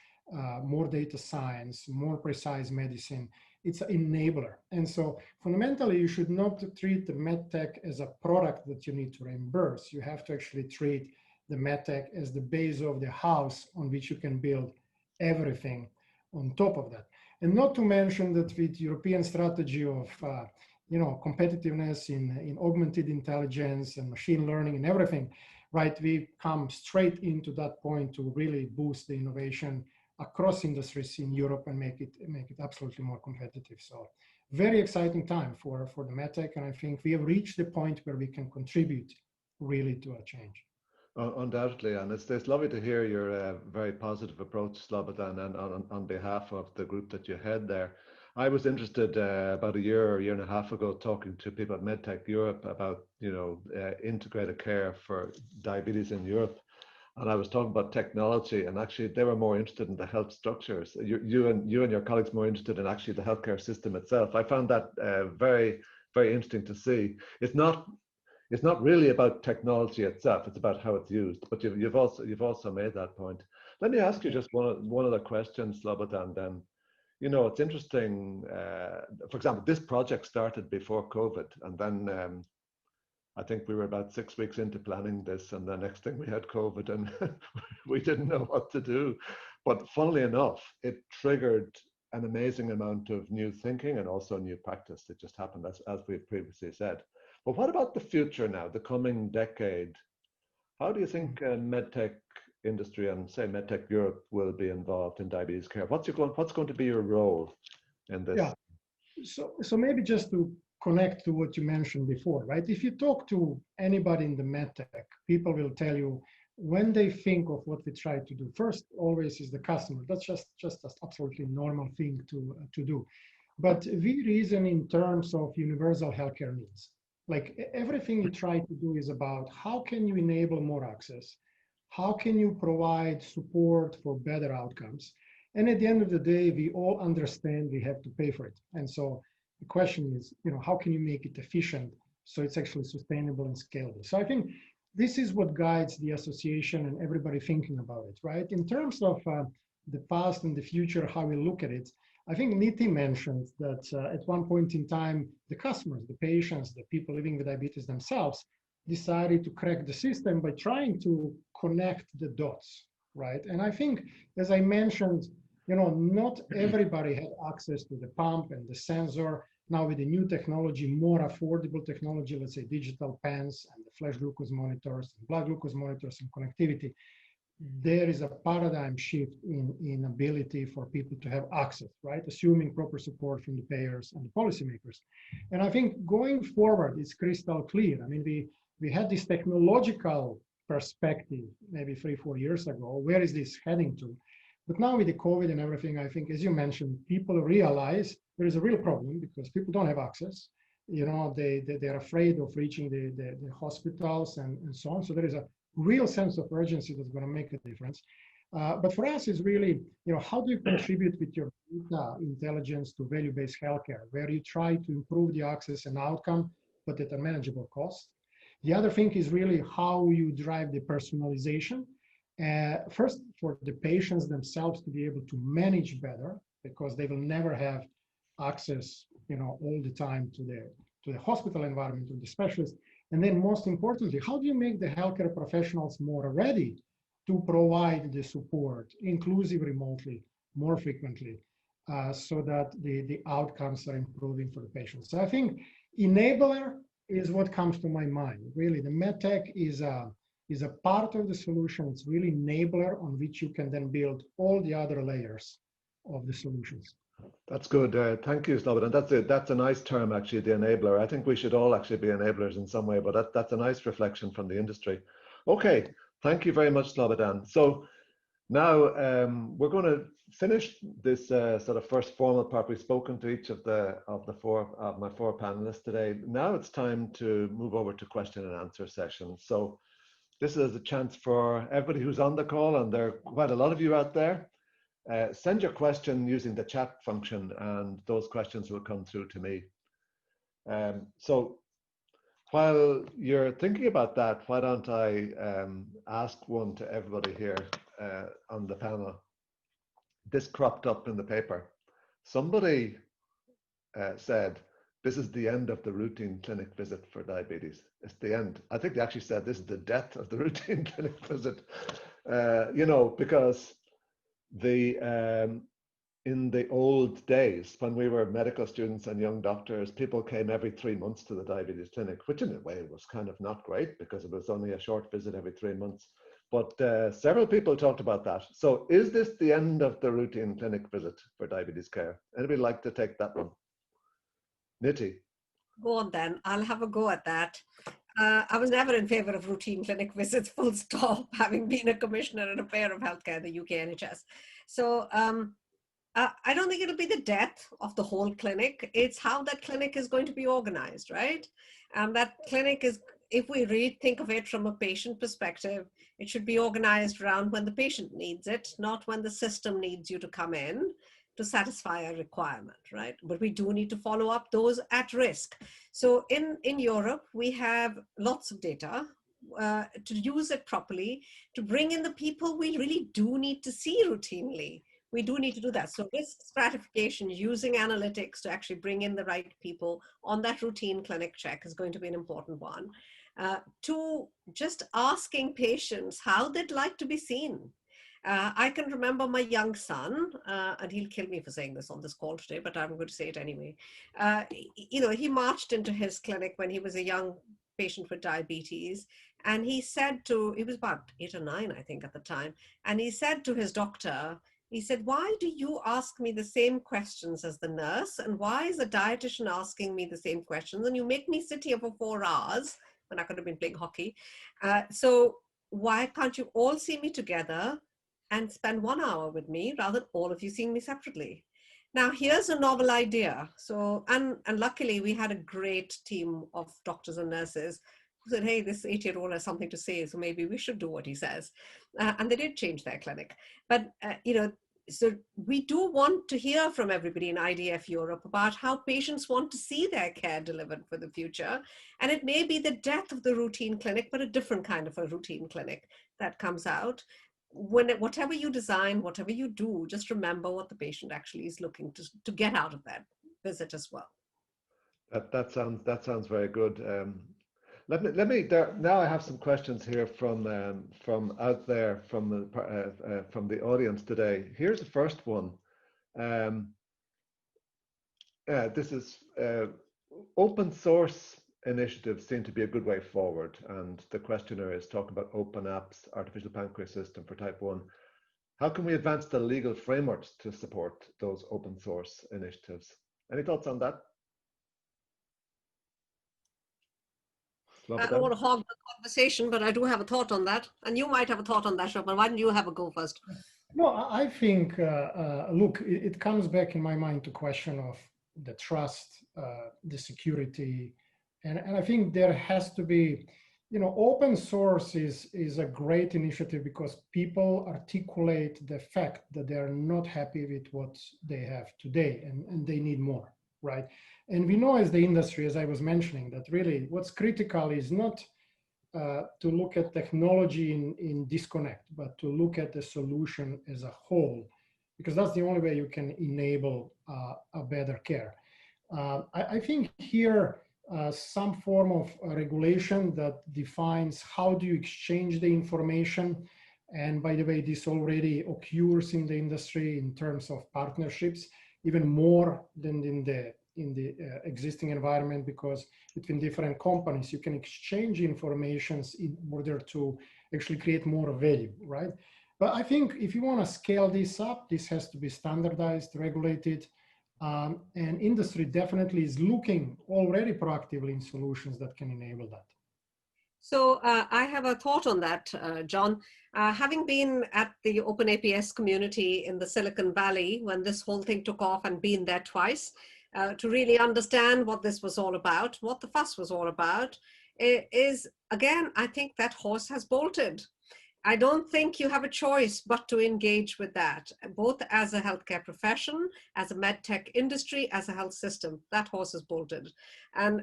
more data science, more precise medicine. It's an enabler. And so fundamentally, you should not treat the MedTech as a product that you need to reimburse. You have to actually treat the MedTech as the base of the house on which you can build everything on top of that. And not to mention that with European strategy of competitiveness in augmented intelligence and machine learning and everything, right, we come straight into that point to really boost the innovation across industries in Europe and make it absolutely more competitive. So very exciting time for the MedTech, and I think we have reached the point where we can contribute really to a change. Undoubtedly, and it's lovely to hear your very positive approach, Slobodan, and on behalf of the group that you head there. I was interested about a year and a half ago talking to people at MedTech Europe about integrated care for diabetes in Europe, and I was talking about technology, and actually they were more interested in the health structures. You and your colleagues more interested in actually the healthcare system itself. I found that very, very interesting to see. It's not really about technology itself, it's about how it's used, but you've also made that point. Let me ask you just one other question, Slobodan, then. It's interesting, for example, this project started before COVID, and then I think we were about 6 weeks into planning this, and the next thing we had COVID, and we didn't know what to do. But funnily enough, it triggered an amazing amount of new thinking and also new practice that just happened, as we've previously said. But what about the future now, the coming decade? How do you think MedTech industry and say MedTech Europe will be involved in diabetes care? What's going to be your role in this? Yeah. So maybe just to connect to what you mentioned before, right? If you talk to anybody in the MedTech, people will tell you when they think of what we try to do, first always is the customer. That's just an absolutely normal thing to do. But we reason in terms of universal healthcare needs. Like everything you try to do is about how can you enable more access? How can you provide support for better outcomes? And at the end of the day, we all understand we have to pay for it. And so the question is, how can you make it efficient so it's actually sustainable and scalable? So I think this is what guides the association and everybody thinking about it, right? In terms of the past and the future, how we look at it, I think Niti mentioned that at one point in time, the customers, the patients, the people living with diabetes themselves decided to crack the system by trying to connect the dots, right? And I think, as I mentioned, not everybody had access to the pump and the sensor. Now with the new technology, more affordable technology, let's say digital pens and the flash glucose monitors, and blood glucose monitors and connectivity, there is a paradigm shift in ability for people to have access, right? Assuming proper support from the payers and the policymakers. And I think going forward, it's crystal clear. I mean, we had this technological perspective maybe 3-4 years ago. Where is this heading to? But now with the COVID and everything, I think, as you mentioned, people realize there is a real problem because people don't have access. They're afraid of reaching the hospitals and so on. So there is a real sense of urgency that's going to make a difference. But for us, it's really, how do you contribute with your data intelligence to value-based healthcare, where you try to improve the access and outcome, but at a manageable cost? The other thing is really how you drive the personalization. First, for the patients themselves to be able to manage better, because they will never have access, all the time to the hospital environment, to the specialist. And then most importantly, how do you make the healthcare professionals more ready to provide the support, inclusive remotely, more frequently, so that the outcomes are improving for the patients? So I think enabler is what comes to my mind. Really, the MedTech is a part of the solution. It's really enabler on which you can then build all the other layers of the solutions. That's good. Thank you, Slobodan. That's a nice term, actually, the enabler. I think we should all actually be enablers in some way, but that's a nice reflection from the industry. Okay, thank you very much, Slobodan. So now we're going to finish this sort of first formal part. We've spoken to each of my four panelists today. Now it's time to move over to question and answer sessions. So this is a chance for everybody who's on the call, and there are quite a lot of you out there. Send your question using the chat function, and those questions will come through to me. So while you're thinking about that, why don't I ask one to everybody here on the panel. This cropped up in the paper. Somebody said, this is the end of the routine clinic visit for diabetes. It's the end. I think they actually said this is the death of the routine clinic visit, because in the old days, when we were medical students and young doctors, people came every 3 months to the diabetes clinic, which in a way was kind of not great because it was only a short visit every 3 months. But several people talked about that. So is this the end of the routine clinic visit for diabetes care? Anybody like to take that one? Niti. Go on then, I'll have a go at that. I was never in favor of routine clinic visits, full stop, having been a commissioner and a payer of healthcare in the UK NHS. So I don't think it'll be the death of the whole clinic. It's how that clinic is going to be organized, right? That clinic is, if we really think of it from a patient perspective, it should be organized around when the patient needs it, not when the system needs you to come in to satisfy a requirement, right? But we do need to follow up those at risk. So in Europe, we have lots of data to use it properly, to bring in the people we really do need to see routinely. We do need to do that. So risk stratification, using analytics to actually bring in the right people on that routine clinic check is going to be an important one. To just asking patients how they'd like to be seen. I can remember my young son, and he'll kill me for saying this on this call today, but I'm going to say it anyway. He marched into his clinic when he was a young patient with diabetes, and he was about 8 or 9, I think, at the time, and he said to his doctor, he said, "Why do you ask me the same questions as the nurse? And why is the dietitian asking me the same questions? And you make me sit here for 4 hours," when I could have been playing hockey. So why can't you all see me together and spend 1 hour with me rather than all of you seeing me separately? Now, here's a novel idea. So, and luckily we had a great team of doctors and nurses who said, "Hey, this 8-year-old has something to say, so maybe we should do what he says." And they did change their clinic. But, so we do want to hear from everybody in IDF Europe about how patients want to see their care delivered for the future. And it may be the death of the routine clinic, but a different kind of a routine clinic that comes out. Whatever you design, whatever you do, just remember what the patient actually is looking to get out of that visit as well. That sounds very good. Let me now. I have some questions here from out there from the audience today. Here's the first one. This is open source initiatives seem to be a good way forward, and the questioner is talking about open apps, artificial pancreas system for type 1. How can we advance the legal frameworks to support those open source initiatives? Any thoughts on that? I don't want to hog the conversation, but I do have a thought on that. And you might have a thought on that, Shobhan. Why don't you have a go first? No, I think, look, it comes back in my mind to question of the trust, the security. And I think there has to be, open source is a great initiative because people articulate the fact that they're not happy with what they have today and they need more, right? And we know as the industry, as I was mentioning, that really what's critical is not to look at technology in disconnect, but to look at the solution as a whole, because that's the only way you can enable a better care. I think here, some form of regulation that defines how do you exchange the information. And by the way, this already occurs in the industry in terms of partnerships, even more than in the existing environment, because between different companies, you can exchange informations in order to actually create more value, right? But I think if you want to scale this up, this has to be standardized, regulated, and industry definitely is looking already proactively in solutions that can enable that. So I have a thought on that, John. Having been at the OpenAPS community in the Silicon Valley when this whole thing took off and been there twice, to really understand what this was all about, what the fuss was all about, is, again, I think that horse has bolted. I don't think you have a choice but to engage with that, both as a healthcare profession, as a medtech industry, as a health system. That horse is bolted. And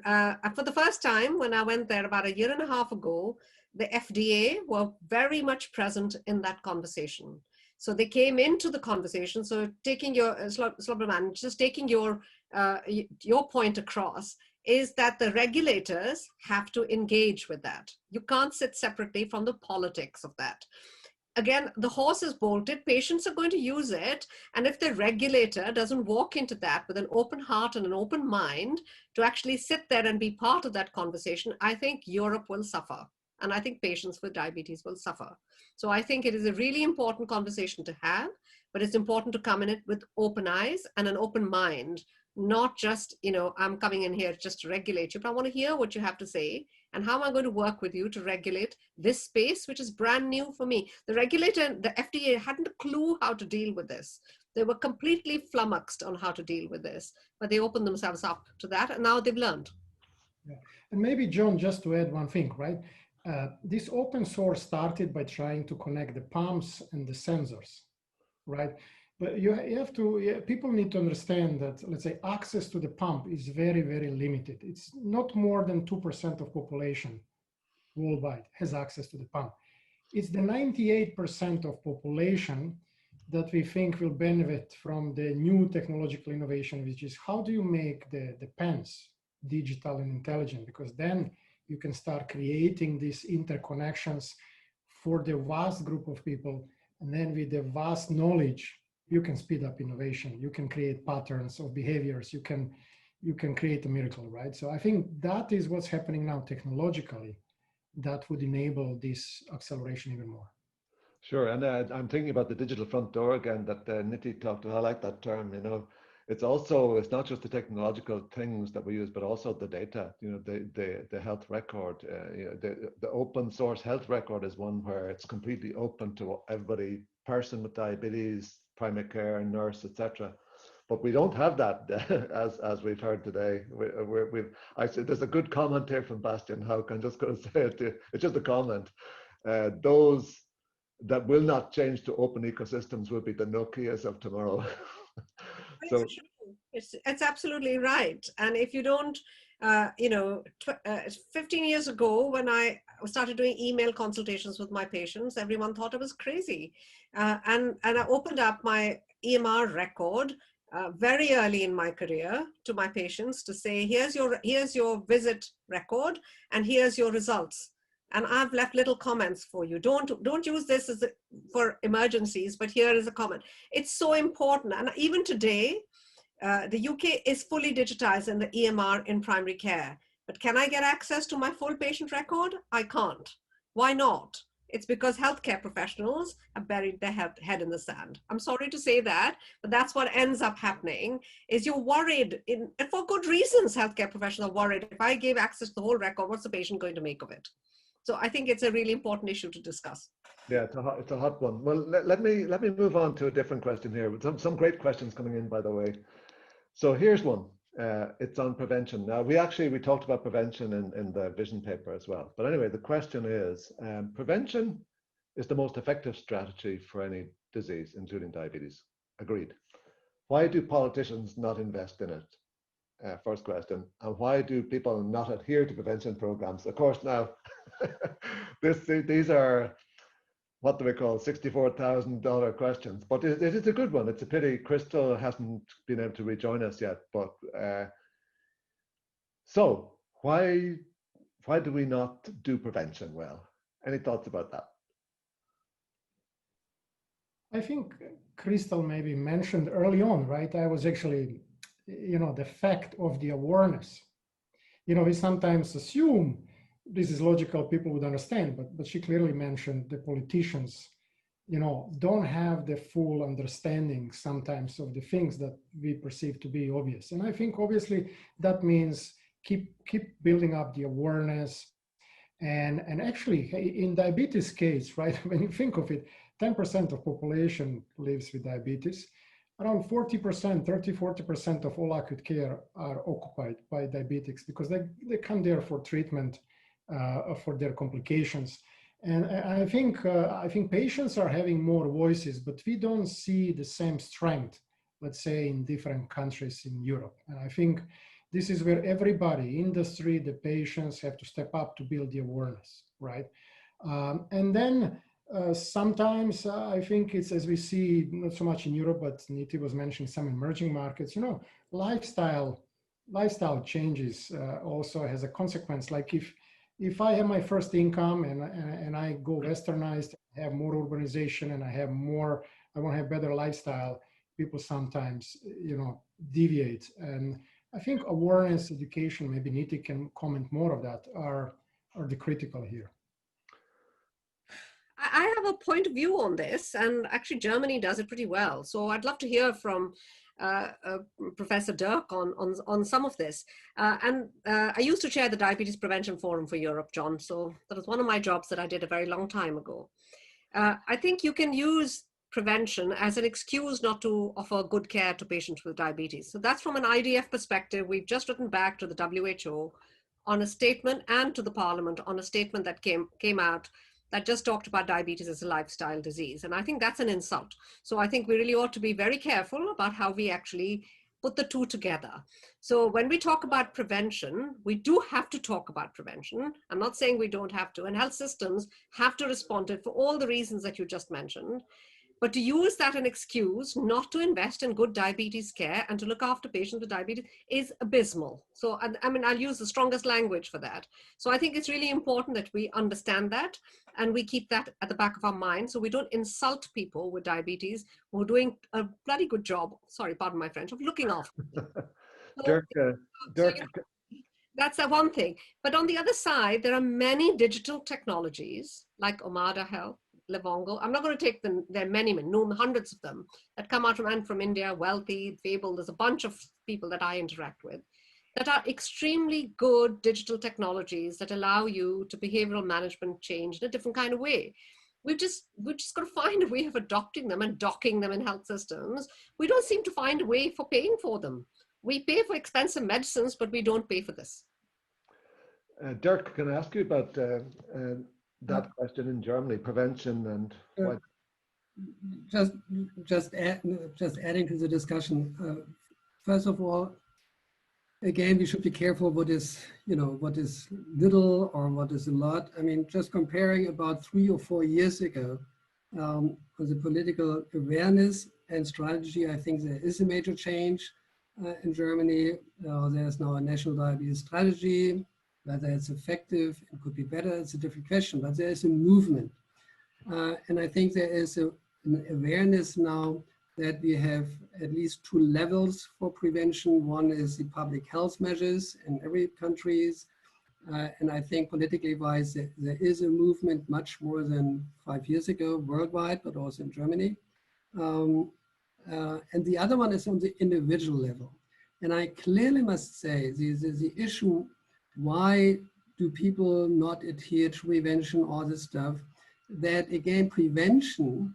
for the first time, when I went there about 1.5 years ago, the FDA were very much present in that conversation. So they came into the conversation. So taking your, Slobodan, just taking your point across, is that the regulators have to engage with that. You can't sit separately from the politics of that. Again, the horse is bolted, patients are going to use it, and if the regulator doesn't walk into that with an open heart and an open mind to actually sit there and be part of that conversation, I think Europe will suffer. And I think patients with diabetes will suffer. So I think it is a really important conversation to have, but it's important to come in it with open eyes and an open mind. Not just, I'm coming in here just to regulate you, but I want to hear what you have to say and how am I going to work with you to regulate this space, which is brand new for me. The regulator, the FDA hadn't a clue how to deal with this. They were completely flummoxed on how to deal with this, but they opened themselves up to that and now they've learned. Yeah. And maybe, John, just to add one thing, right? This open source started by trying to connect the pumps and the sensors, right? But you have to, people need to understand that, let's say, access to the pump is very, very limited. It's not more than 2% of population worldwide has access to the pump. It's the 98% of population that we think will benefit from the new technological innovation, which is how do you make the pens digital and intelligent? Because then you can start creating these interconnections for the vast group of people And then with the vast knowledge, you can speed up innovation. You can create patterns of behaviors. You can create a miracle, right? So I think that is what's happening now technologically that would enable this acceleration even more. Sure, and I'm thinking about the digital front door again that Niti talked about. I like that term, you know. It's not just the technological things that we use, but also the data, you know, the health record. You know, the open source health record is one where it's completely open to everybody, person with diabetes, primary care, nurse, etc. But we don't have that, as we've heard today. I said there's a good comment here from Bastian Hauk. I'm just going to say it. It's just a comment. Those that will not change to open ecosystems will be the Nokias of tomorrow. So it's absolutely right. And if you don't, 15 years ago, when I started doing email consultations with my patients, everyone thought I was crazy. And I opened up my EMR record very early in my career to my patients to say, here's your visit record, and here's your results. And I've left little comments for you. Don't use this for emergencies, but here is a comment. It's so important. And even today, the UK is fully digitized in the EMR in primary care. But can I get access to my full patient record? I can't. Why not? It's because healthcare professionals have buried their head in the sand. I'm sorry to say that, but that's what ends up happening, is you're worried, and for good reasons, healthcare professionals are worried. If I gave access to the whole record, what's the patient going to make of it? So I think it's a really important issue to discuss. Yeah, it's a hot one. Well, let me move on to a different question here. Some great questions coming in, by the way. So here's one. It's on prevention. Now, we talked about prevention in the vision paper as well. But anyway, the question is, prevention is the most effective strategy for any disease, including diabetes. Agreed. Why do politicians not invest in it? First question. And why do people not adhere to prevention programs? Of course, now, these are, what do we call, $64,000 questions, but it is a good one. It's a pity Crystal hasn't been able to rejoin us yet, but so why do we not do prevention well? Any thoughts about that? I think Crystal maybe mentioned early on, right? I was actually, the fact of the awareness. We sometimes assume this is logical, people would understand, but she clearly mentioned the politicians, don't have the full understanding sometimes of the things that we perceive to be obvious. And I think obviously that means keep building up the awareness. And actually in diabetes case, right, when you think of it, 10% of population lives with diabetes. Around 30-40% of all acute care are occupied by diabetics because they come there for treatment for their complications. And I think patients are having more voices, but we don't see the same strength, let's say, in different countries in Europe. And I think this is where everybody, industry, the patients, have to step up to build the awareness, right? And then sometimes I think it's, as we see, not so much in Europe, but Niti was mentioning some emerging markets, lifestyle changes also has a consequence. Like if I have my first income and I go westernized, have more urbanization, and I want to have better lifestyle, people sometimes, deviate. And I think awareness, education, maybe Niti can comment more of that, are the critical here. I have a point of view on this, and actually Germany does it pretty well. So I'd love to hear from Professor Dirk on some of this. I used to chair the Diabetes Prevention Forum for Europe, John. So that was one of my jobs that I did a very long time ago. I think you can use prevention as an excuse not to offer good care to patients with diabetes. So that's from an IDF perspective. We've just written back to the WHO on a statement, and to the Parliament on a statement that came out that just talked about diabetes as a lifestyle disease. And I think that's an insult. So I think we really ought to be very careful about how we actually put the two together. So when we talk about prevention, we do have to talk about prevention. I'm not saying we don't have to, and health systems have to respond to it for all the reasons that you just mentioned. But to use that an excuse not to invest in good diabetes care and to look after patients with diabetes is abysmal. So, I mean, I'll use the strongest language for that. So I think it's really important that we understand that and we keep that at the back of our mind so we don't insult people with diabetes who are doing a bloody good job, sorry, pardon my French, of looking after them. Dirk, Dirk. That's the one thing. But on the other side, there are many digital technologies like Omada Health, Livongo. I'm not going to take them, there are many, hundreds of them that come out from India, Wealthy, Fable. There's a bunch of people that I interact with that are extremely good digital technologies that allow you to behavioral management change in a different kind of way. We've just got to find a way of adopting them and docking them in health systems. We don't seem to find a way for paying for them. We pay for expensive medicines, but we don't pay for this. Dirk, can I ask you about that question in Germany, prevention and what? Just adding to the discussion. First of all, again, we should be careful what is little or what is a lot. I mean, just comparing about 3 or 4 years ago, for the political awareness and strategy, I think there is a major change in Germany. There's now a national diabetes strategy. Whether it's effective, it could be better, it's a different question, but there is a movement. And I think there is an awareness now that we have at least 2 levels for prevention. One is the public health measures in every countries. And I think politically wise, there is a movement much more than 5 years ago worldwide, but also in Germany. And the other one is on the individual level. And I clearly must say, the issue, why do people not adhere to prevention, all this stuff, that again, prevention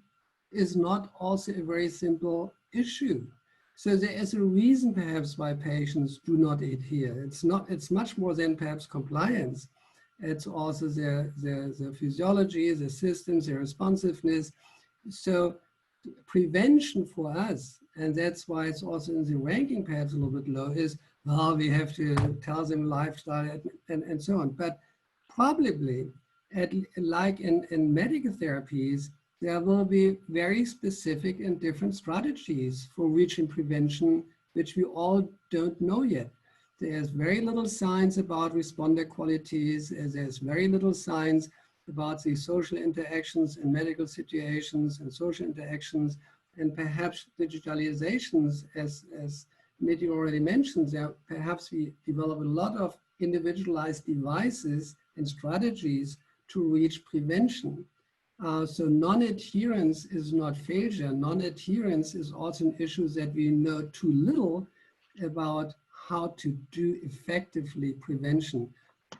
is not also a very simple issue. So there is a reason perhaps why patients do not adhere. It's much more than perhaps compliance. It's also their physiology, their systems, their responsiveness. So prevention for us, and that's why it's also in the ranking perhaps a little bit low, is, well, we have to tell them lifestyle and so on. But probably, like in medical therapies, there will be very specific and different strategies for reaching prevention, which we all don't know yet. There's very little science about responder qualities. There's very little science about the social interactions in medical situations and social interactions, and perhaps digitalizations, as Niti already mentioned, there perhaps we develop a lot of individualized devices and strategies to reach prevention. So non-adherence is not failure. Non-adherence is also an issue that we know too little about how to do effectively prevention.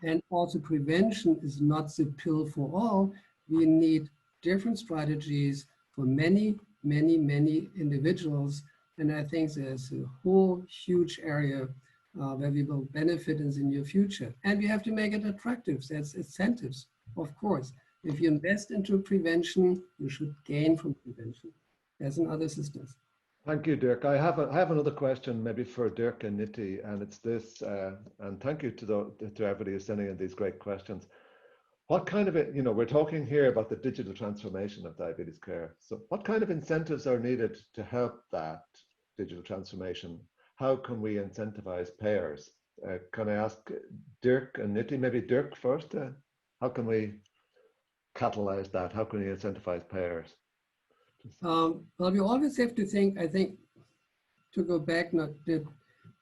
And also prevention is not the pill for all. We need different strategies for many, many, many individuals. And I think there's a whole huge area where we will benefit in the near future. And we have to make it attractive. That's incentives, of course. If you invest into prevention, you should gain from prevention, as in other systems. Thank you, Dirk. I have another question maybe for Dirk and Niti, and it's this, and thank you to everybody who's sending in these great questions. What kind of, we're talking here about the digital transformation of diabetes care. So what kind of incentives are needed to help that digital transformation? How can we incentivize payers? Can I ask Dirk and Niti, maybe Dirk first? How can we catalyze that? How can we incentivize payers? Well, we always have to think, I think, to go back, not the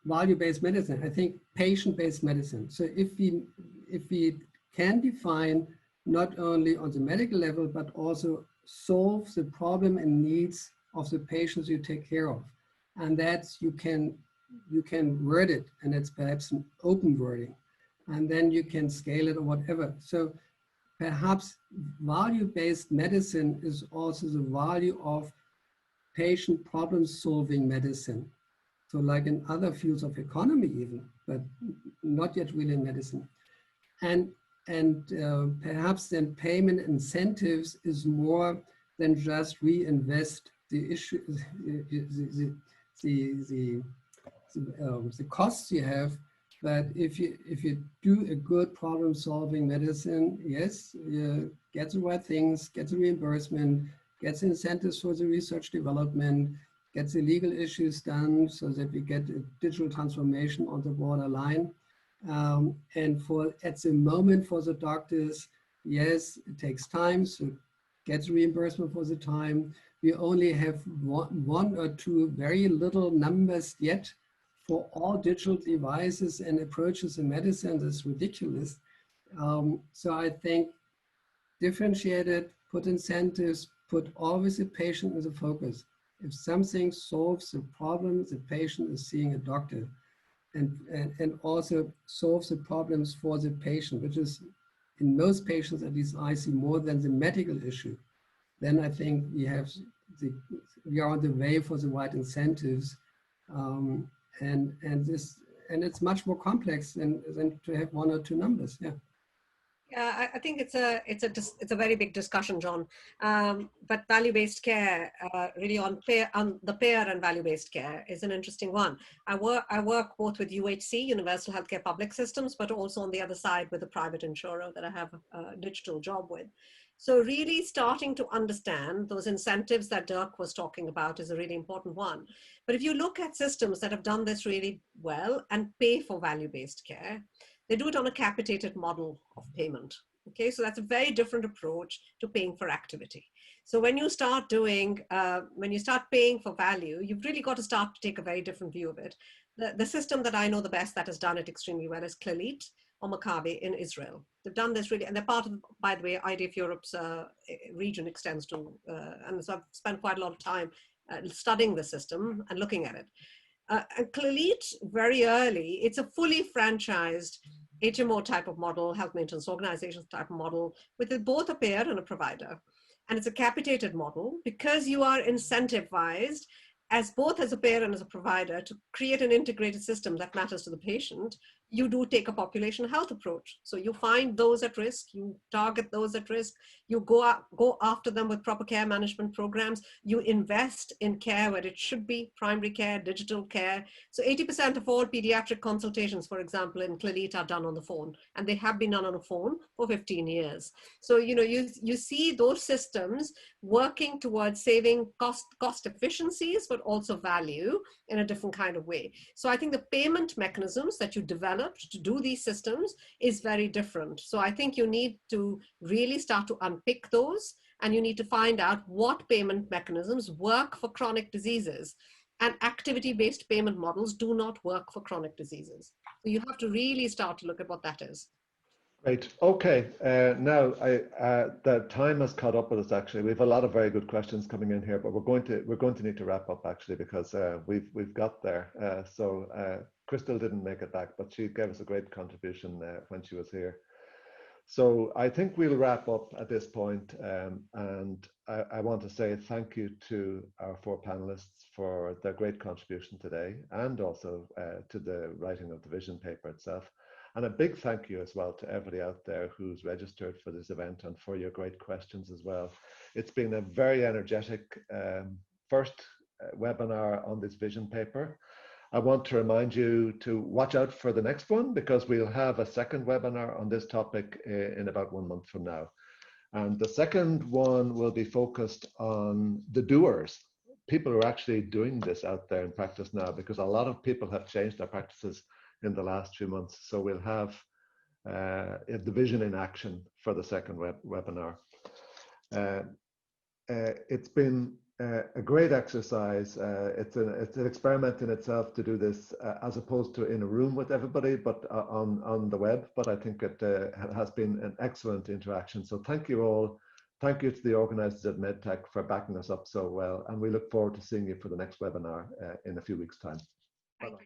value-based medicine, I think patient-based medicine. So if we can define not only on the medical level, but also solve the problem and needs of the patients you take care of. And that's, you can word it, and it's perhaps an open wording, and then you can scale it or whatever. So perhaps value-based medicine is also the value of patient problem-solving medicine. So like in other fields of economy even, but not yet really in medicine. And perhaps then payment incentives is more than just reinvest the issue, the costs you have. But if you do a good problem-solving medicine, yes, you get the right things, get the reimbursement, gets incentives for the research development, gets the legal issues done so that we get a digital transformation on the borderline. And for at the moment for the doctors, yes, it takes time, so get reimbursement for the time. We only have one or two very little numbers yet for all digital devices and approaches in medicine. That's ridiculous. So I think differentiated, put incentives, put always the patient in the focus. If something solves the problem, the patient is seeing a doctor, and also solves the problems for the patient, which is in most patients, at least I see, more than the medical issue. Then I think we are on the way for the right incentives, and it's much more complex than to have one or two numbers. Yeah. Yeah, I think it's a very big discussion, John. But value-based care, really on the payer and value-based care, is an interesting one. I work both with UHC, Universal Healthcare Public Systems, but also on the other side with a private insurer that I have a digital job with. So really starting to understand those incentives that Dirk was talking about is a really important one. But if you look at systems that have done this really well and pay for value-based care, they do it on a capitated model of payment. Okay, so that's a very different approach to paying for activity. So when you start paying for value, you've really got to start to take a very different view of it. The system that I know the best that has done it extremely well is Clalit or Maccabi in Israel. They've done this really, and they're part of, by the way, IDF Europe's region extends to, and so I've spent quite a lot of time studying the system and looking at it. And Clalit, very early, it's a fully franchised HMO type of model, health maintenance organizations type of model, with both a payer and a provider. And it's a capitated model because you are incentivized as both as a payer and as a provider to create an integrated system that matters to the patient. You do take a population health approach. So you find those at risk, you target those at risk, you go after them with proper care management programs, you invest in care where it should be, primary care, digital care. So 80% of all pediatric consultations, for example, in Clalit are done on the phone, and they have been done on the phone for 15 years. So, you know, you see those systems working towards saving cost efficiencies, but also value in a different kind of way. So I think the payment mechanisms that you developed to do these systems is very different. So I think you need to really start to unpick those, and you need to find out what payment mechanisms work for chronic diseases. And activity-based payment models do not work for chronic diseases. So you have to really start to look at what that is. Great. Okay. Now the time has caught up with us. Actually, we have a lot of very good questions coming in here, but we're going to need to wrap up actually because we've got there. So Crystal didn't make it back, but she gave us a great contribution when she was here. So I think we'll wrap up at this point, and I want to say thank you to our four panelists for their great contribution today, and also to the writing of the vision paper itself. And a big thank you as well to everybody out there who's registered for this event and for your great questions as well. It's been a very energetic first webinar on this vision paper. I want to remind you to watch out for the next one, because we'll have a second webinar on this topic in about 1 month from now. And the second one will be focused on the doers, people who are actually doing this out there in practice now, because a lot of people have changed their practices in the last few months. So we'll have the vision in action for the second webinar. It's been a great exercise. It's an experiment in itself to do this as opposed to in a room with everybody, but on the web. But I think it has been an excellent interaction. So thank you all. Thank you to the organizers at MedTech for backing us up so well. And we look forward to seeing you for the next webinar in a few weeks' time. Bye-bye.